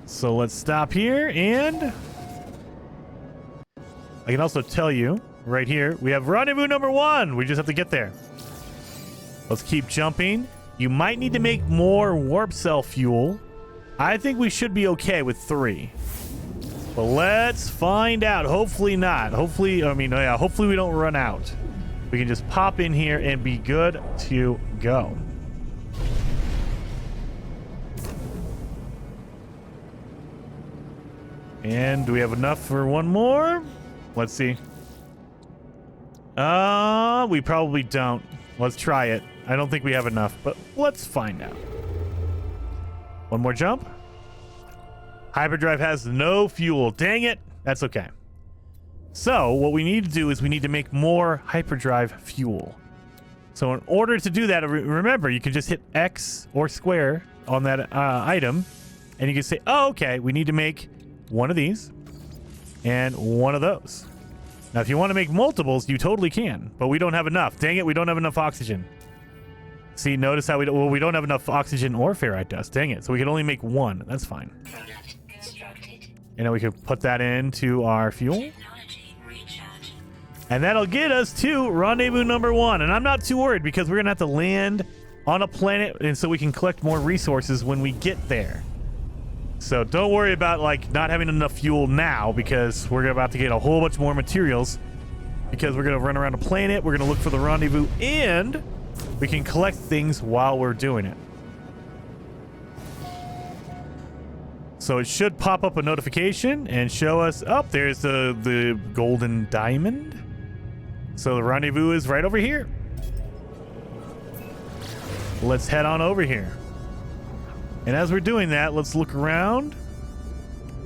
Speaker 1: So let's stop here, and I can also tell you right here, we have rendezvous number 1. We just have to get there. Let's keep jumping. You might need to make more warp cell fuel. I think we should be okay with 3. But let's find out. Hopefully not. Hopefully we don't run out. We can just pop in here and be good to go. And do we have enough for one more? Let's see. We probably don't. Let's try it. I don't think we have enough, but let's find out. One more jump. Hyperdrive has no fuel. Dang it. That's okay. So what we need to do is we need to make more hyperdrive fuel. So in order to do that, remember, you can just hit X or square on that item, and you can say, oh, okay, we need to make one of these and one of those. Now, if you want to make multiples, you totally can, but we don't have enough. Dang it, we don't have enough oxygen. See, notice how we don't have enough oxygen or ferrite dust. Dang it, so we can only make one. That's fine. And then we can put that into our fuel. And that'll get us to rendezvous number 1. And I'm not too worried because we're going to have to land on a planet, and so we can collect more resources when we get there. So don't worry about like not having enough fuel now, because we're about to get a whole bunch more materials, because we're going to run around a planet, we're going to look for the rendezvous, and we can collect things while we're doing it. So it should pop up a notification and show us, oh, there's the golden diamond. So the rendezvous is right over here. Let's head on over here. And as we're doing that, let's look around.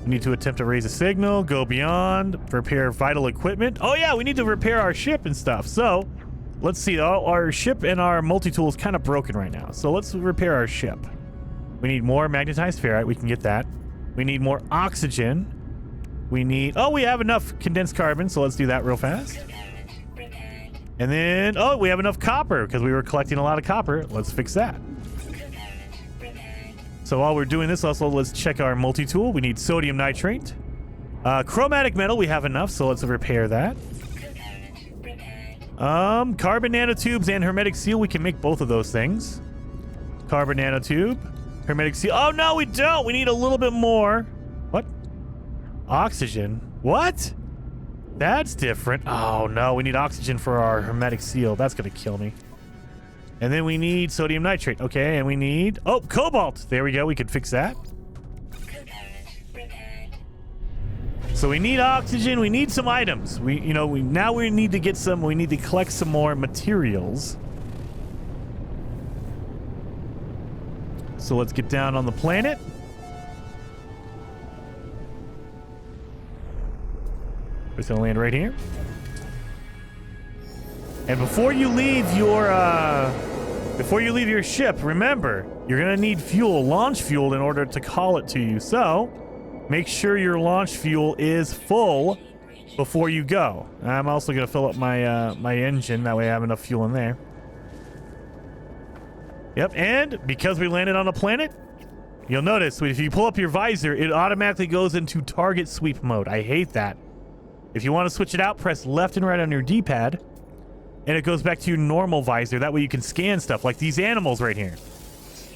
Speaker 1: We need to attempt to raise a signal, go beyond, repair vital equipment. Oh yeah, we need to repair our ship and stuff. So let's see, our ship and our multi-tool is kind of broken right now. So let's repair our ship. We need more magnetized ferrite. We can get that. We need more oxygen. We need, oh, we have enough condensed carbon. So let's do that real fast. And then, oh, we have enough copper because we were collecting a lot of copper. Let's fix that. So while we're doing this, also let's check our multi-tool. We need sodium nitrate. Chromatic metal, we have enough, so let's repair that. Carbon nanotubes and hermetic seal, we can make both of those things. Carbon nanotube, hermetic seal. Oh no, we don't. We need a little bit more. What? Oxygen. What? That's different. Oh no, we need oxygen for our hermetic seal. That's gonna kill me. And then we need sodium nitrate. Okay, and we need, oh, cobalt. There we go. We could fix that. So we need oxygen. We need some items. We need to get some. We need to collect some more materials. So let's get down on the planet. We're gonna land right here. And before you leave your ship, remember, you're gonna need fuel, launch fuel, in order to call it to you. So make sure your launch fuel is full before you go. I'm also gonna fill up my my engine, that way I have enough fuel in there. Yep, and because we landed on a planet, you'll notice if you pull up your visor, it automatically goes into target sweep mode. I hate that. If you want to switch it out, press left and right on your D-pad, and it goes back to your normal visor. That way you can scan stuff like these animals right here.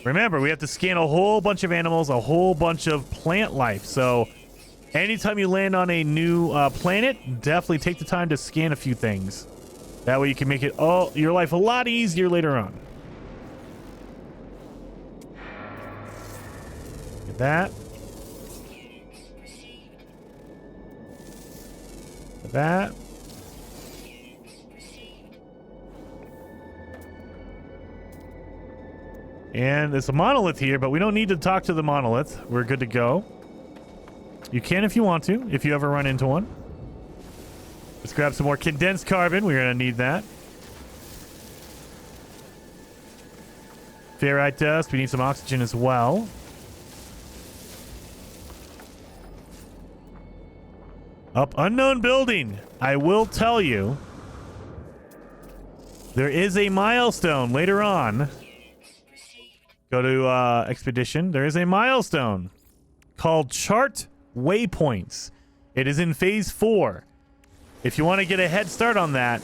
Speaker 1: Remember, we have to scan a whole bunch of animals, a whole bunch of plant life. So anytime you land on a new planet, definitely take the time to scan a few things. That way you can make it your life a lot easier later on. Get that. Get that. And there's a monolith here, but we don't need to talk to the monolith. We're good to go. You can if you want to, if you ever run into one. Let's grab some more condensed carbon. We're going to need that. Ferrite dust. We need some oxygen as well. Up unknown building. I will tell you, there is a milestone later on. Go to Expedition. There is a milestone called Chart Waypoints. It is in Phase 4. If you want to get a head start on that,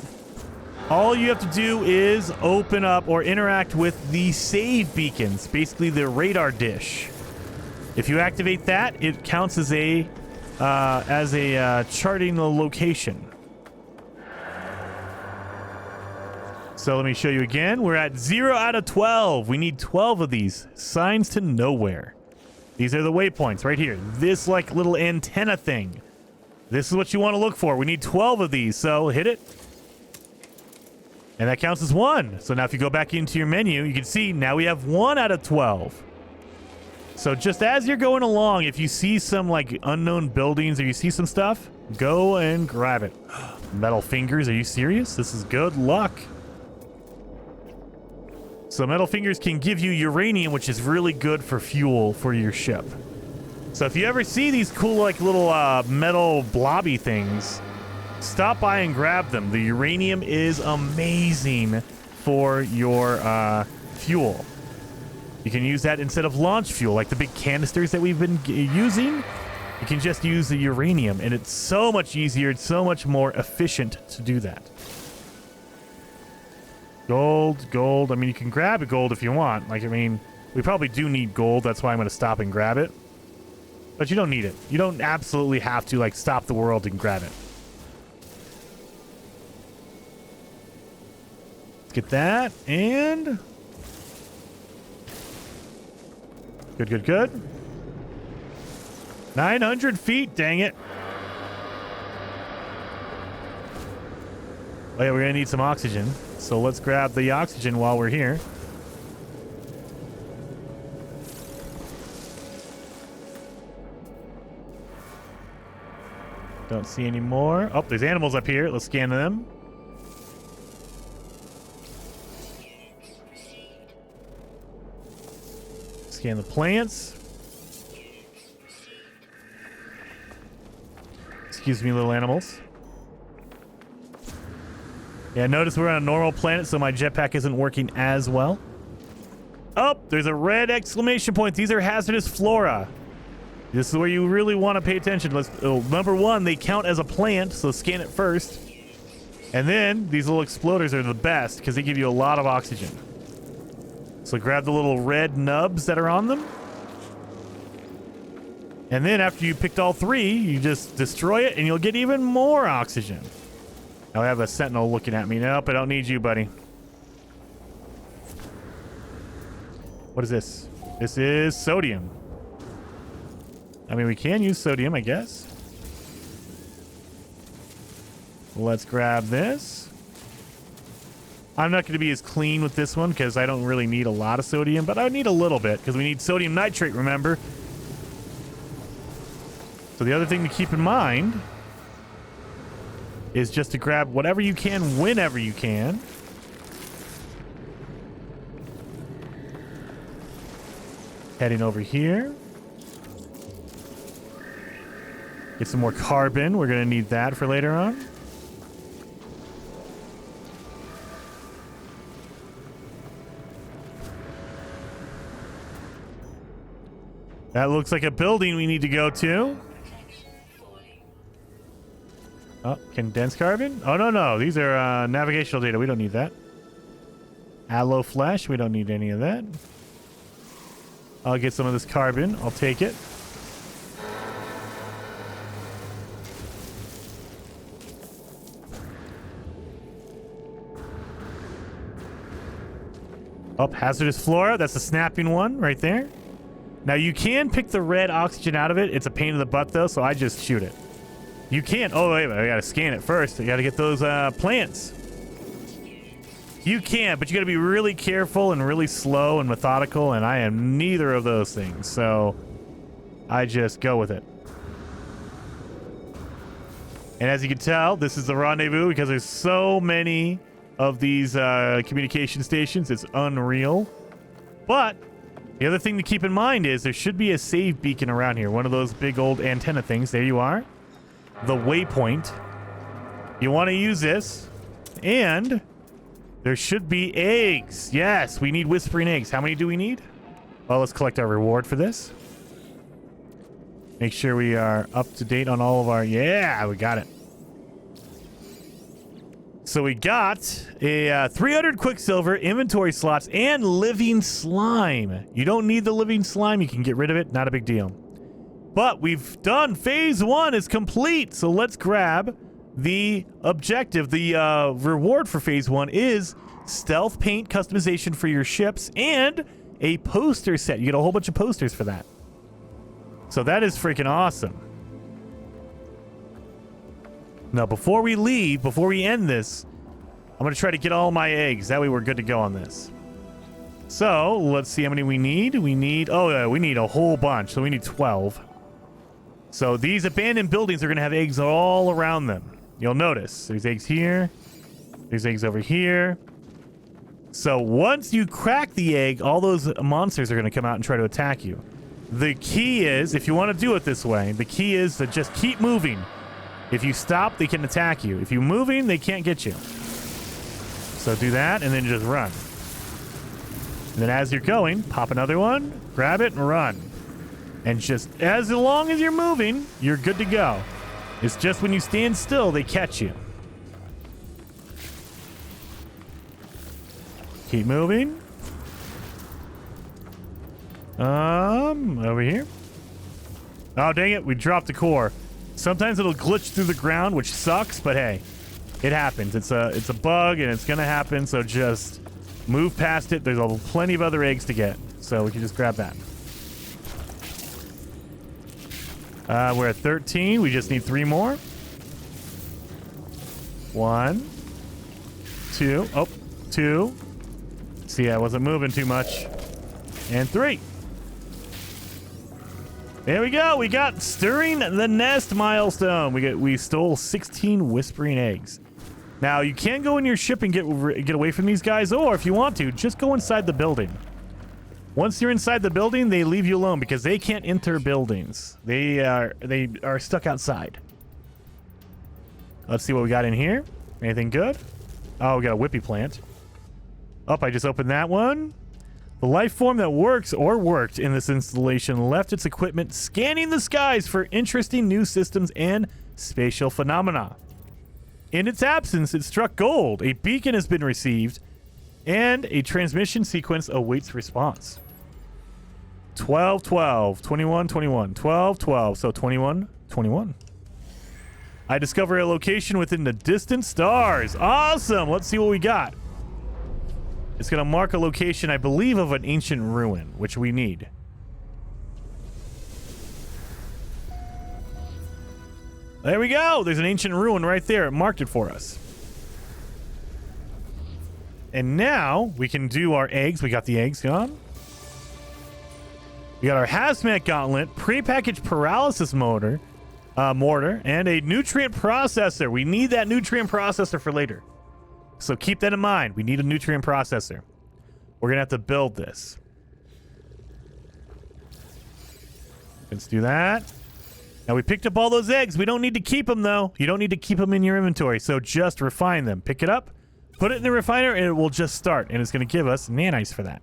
Speaker 1: all you have to do is open up or interact with the save beacons, basically the radar dish. If you activate that, it counts as a charting the location. So let me show you again. We're at 0 out of 12. We need 12 of these. Signs to nowhere. These are the waypoints right here. This like little antenna thing. This is what you want to look for. We need 12 of these. So hit it. And that counts as 1. So now if you go back into your menu, you can see now we have 1 out of 12. So just as you're going along, if you see some like unknown buildings or you see some stuff, go and grab it. Metal fingers. Are you serious? This is good luck. So metal fingers can give you uranium, which is really good for fuel for your ship. So if you ever see these cool like little metal blobby things, stop by and grab them. The uranium is amazing for your fuel. You can use that instead of launch fuel, like the big canisters that we've been using. You can just use the uranium, and it's so much easier. It's so much more efficient to do that. Gold. I mean, you can grab a gold if you want. Like, I mean, we probably do need gold. That's why I'm going to stop and grab it. But you don't need it. You don't absolutely have to, like, stop the world and grab it. Let's get that. And... Good. 900 feet, dang it. Oh, yeah, we're going to need some oxygen. So let's grab the oxygen while we're here. Don't see any more. Oh, there's animals up here. Let's scan them. Scan the plants. Excuse me, little animals. Yeah, notice we're on a normal planet, so my jetpack isn't working as well. Oh, there's a red exclamation point. These are hazardous flora. This is where you really want to pay attention. Number 1, they count as a plant, so scan it first. And then these little exploders are the best because they give you a lot of oxygen. So grab the little red nubs that are on them. And then after you picked all 3, you just destroy it and you'll get even more oxygen. Now I have a sentinel looking at me. Nope, I don't need you, buddy. What is this? This is sodium. I mean, we can use sodium, I guess. Let's grab this. I'm not going to be as clean with this one because I don't really need a lot of sodium, but I need a little bit because we need sodium nitrate, remember? So the other thing to keep in mind is just to grab whatever you can whenever you can. Heading over here. Get some more carbon. We're going to need that for later on. That looks like a building we need to go to. Oh, condensed carbon? Oh, no. These are navigational data. We don't need that. Aloe flesh. We don't need any of that. I'll get some of this carbon. I'll take it. Oh, hazardous flora. That's the snapping one right there. Now, you can pick the red oxygen out of it. It's a pain in the butt, though, so I just shoot it. You can't. Oh, wait, I gotta scan it first. I gotta get those plants. You can, but you gotta be really careful and really slow and methodical, and I am neither of those things, so I just go with it. And as you can tell, this is the rendezvous because there's so many of these communication stations. It's unreal. But the other thing to keep in mind is there should be a save beacon around here. One of those big old antenna things. There you are. The waypoint. You want to use this. And there should be eggs. Yes, we need whispering eggs. How many do we need? Well, let's collect our reward for this. Make sure we are up to date on all of our... Yeah, we got it. So we got a 300 Quicksilver, inventory slots, and living slime. You don't need the living slime. You can get rid of it. Not a big deal. But we've done phase 1 is complete. So let's grab the objective. The reward for phase 1 is stealth paint customization for your ships and a poster set. You get a whole bunch of posters for that. So that is freaking awesome. Now, before we leave, before we end this, I'm going to try to get all my eggs. That way we're good to go on this. So, let's see how many we need. We need a whole bunch. So we need 12. So these abandoned buildings are going to have eggs all around them. You'll notice there's eggs here. There's eggs over here. So once you crack the egg, all those monsters are going to come out and try to attack you. The key is, if you want to do it this way, the key is to just keep moving. If you stop, they can attack you. If you're moving, they can't get you. So do that, and then just run. And then as you're going, pop another one, grab it, and run. And just as long as you're moving, you're good to go. It's just when you stand still, they catch you. Keep moving. Over here. Oh, dang it, we dropped the core. Sometimes it'll glitch through the ground, which sucks, but hey, it happens. It's a bug, and it's gonna happen, so just move past it. There's plenty of other eggs to get, so we can just grab that. We're at 13. We just need 3 more. 1, 2. Oh, 2. See, I wasn't moving too much. And 3. There we go. We got stirring the nest milestone. We stole 16 whispering eggs. Now, you can go in your ship and get away from these guys, or if you want to, just go inside the building. Once you're inside the building, they leave you alone because they can't enter buildings. They are stuck outside. Let's see what we got in here. Anything good? Oh, we got a whippy plant. Oh, I just opened that one. The life form that works or worked in this installation left its equipment scanning the skies for interesting new systems and spatial phenomena. In its absence, it struck gold. A beacon has been received, and a transmission sequence awaits response. 12, 12, 21, 21, 12, 12, so 21, 21. I discover a location within the distant stars. Awesome! Let's see what we got. It's going to mark a location, I believe, of an ancient ruin, which we need. There we go. There's an ancient ruin right there. It marked it for us. And now we can do our eggs. We got the eggs gone. We got our hazmat gauntlet, prepackaged paralysis mortar, and a nutrient processor. We need that nutrient processor for later. So keep that in mind. We need a nutrient processor. We're going to have to build this. Let's do that. Now, we picked up all those eggs. We don't need to keep them, though. You don't need to keep them in your inventory. So just refine them. Pick it up, put it in the refiner, and it will just start. And it's going to give us nanites for that.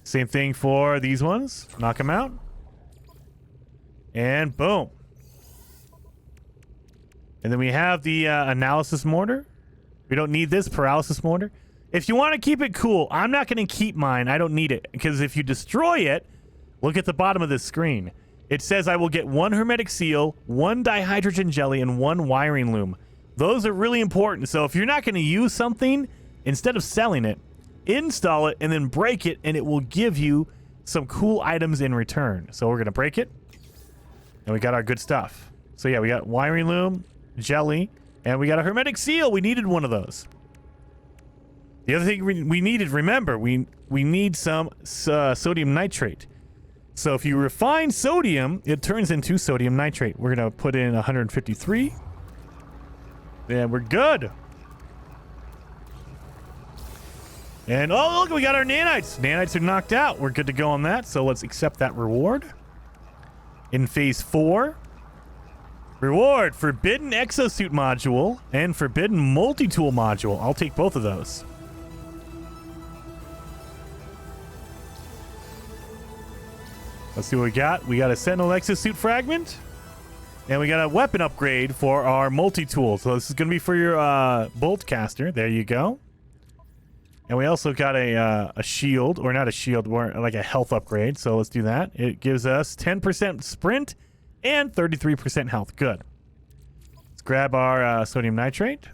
Speaker 1: Same thing for these ones. Knock them out. And boom. And then we have the analysis mortar. We don't need this paralysis mortar. If you want to keep it cool, I'm not going to keep mine. I don't need it. Because if you destroy it, look at the bottom of this screen. It says I will get 1 hermetic seal, 1 dihydrogen jelly, and 1 wiring loom. Those are really important. So if you're not going to use something, instead of selling it, install it, and then break it, and it will give you some cool items in return. So we're going to break it, and we got our good stuff. So yeah, we got wiring loom, jelly, and we got a hermetic seal. We needed one of those. The other thing we needed, remember, we need some sodium nitrate. So if you refine sodium, it turns into sodium nitrate. We're going to put in 153. Yeah, we're good. And oh, look, we got our nanites. Nanites are knocked out. We're good to go on that. So let's accept that reward. In phase 4, reward, forbidden exosuit module and forbidden multi-tool module. I'll take both of those. Let's see what we got. We got a Sentinel exosuit fragment. And we got a weapon upgrade for our multi-tool. So this is going to be for your bolt caster. There you go. And we also got a shield, or not a shield, more like a health upgrade. So let's do that. It gives us 10% sprint and 33% health. Good. Let's grab our sodium nitrate.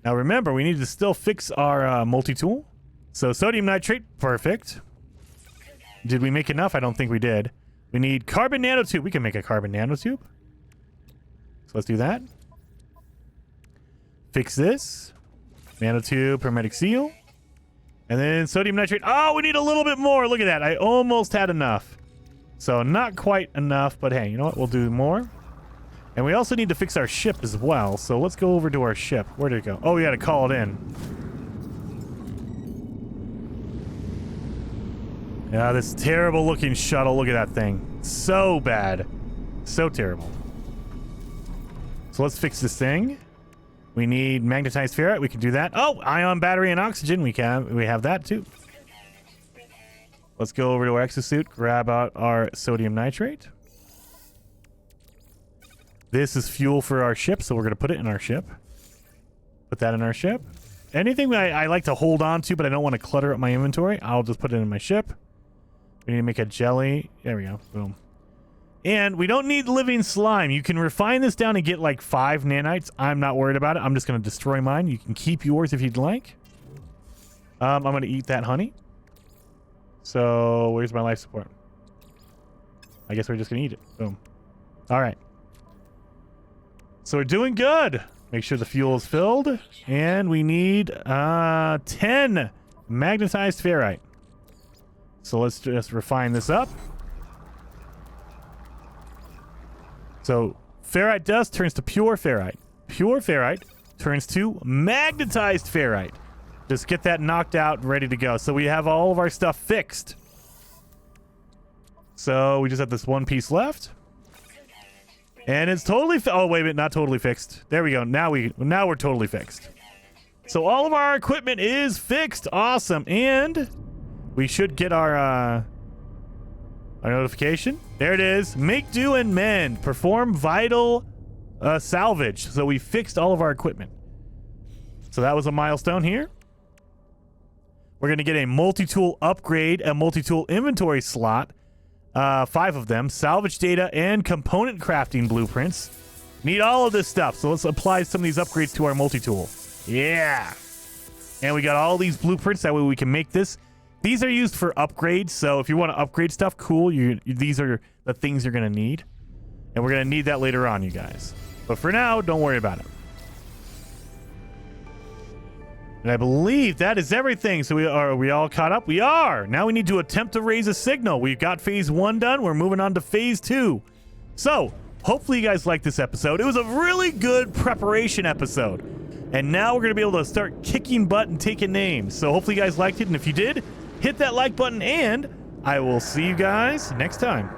Speaker 1: Now remember, we need to still fix our multi-tool. So sodium nitrate, perfect. Did we make enough? I don't think we did. We need carbon nanotube. We can make a carbon nanotube. So let's do that. Fix this. Nanotube, hermetic seal. And then sodium nitrate. Oh, we need a little bit more. Look at that. I almost had enough. So not quite enough, but hey, you know what? We'll do more. And we also need to fix our ship as well. So let's go over to our ship. Where did it go? Oh, we got to call it in. Yeah, this terrible looking shuttle. Look at that thing. So bad. So terrible. So let's fix this thing. We need magnetized ferrite. We can do that. Oh, ion battery and oxygen. We have that too. Let's go over to our exosuit. Grab out our sodium nitrate. This is fuel for our ship, so we're going to put it in our ship. Put that in our ship. Anything I like to hold on to, but I don't want to clutter up my inventory, I'll just put it in my ship. We need to make a jelly. There we go. Boom. And we don't need living slime. You can refine this down and get like 5 nanites. I'm not worried about it. I'm just going to destroy mine. You can keep yours if you'd like. I'm going to eat that honey. So where's my life support? I guess we're just going to eat it. Boom. All right. So we're doing good. Make sure the fuel is filled. And we need 10 magnetized ferrite. So let's just refine this up. So ferrite dust turns to pure ferrite. Pure ferrite turns to magnetized ferrite. Just get that knocked out and ready to go. So we have all of our stuff fixed. So we just have this one piece left. And it's totally oh wait a minute, not totally fixed. There we go. Now we're totally fixed. So all of our equipment is fixed. Awesome. And we should get our notification. There it is. Make do and mend. Perform vital salvage. So we fixed all of our equipment. So that was a milestone here. We're going to get a multi-tool upgrade, a multi-tool inventory slot. 5 of them. Salvage data and component crafting blueprints. Need all of this stuff. So let's apply some of these upgrades to our multi-tool. Yeah. And we got all these blueprints. That way we can make this. These are used for upgrades, so if you want to upgrade stuff, cool. These are the things you're going to need. And we're going to need that later on, you guys. But for now, don't worry about it. And I believe that is everything. So are we all caught up? We are. Now we need to attempt to raise a signal. We've got phase 1 done. We're moving on to phase 2. So hopefully you guys liked this episode. It was a really good preparation episode. And now we're going to be able to start kicking butt and taking names. So hopefully you guys liked it. And if you did, hit that like button, and I will see you guys next time.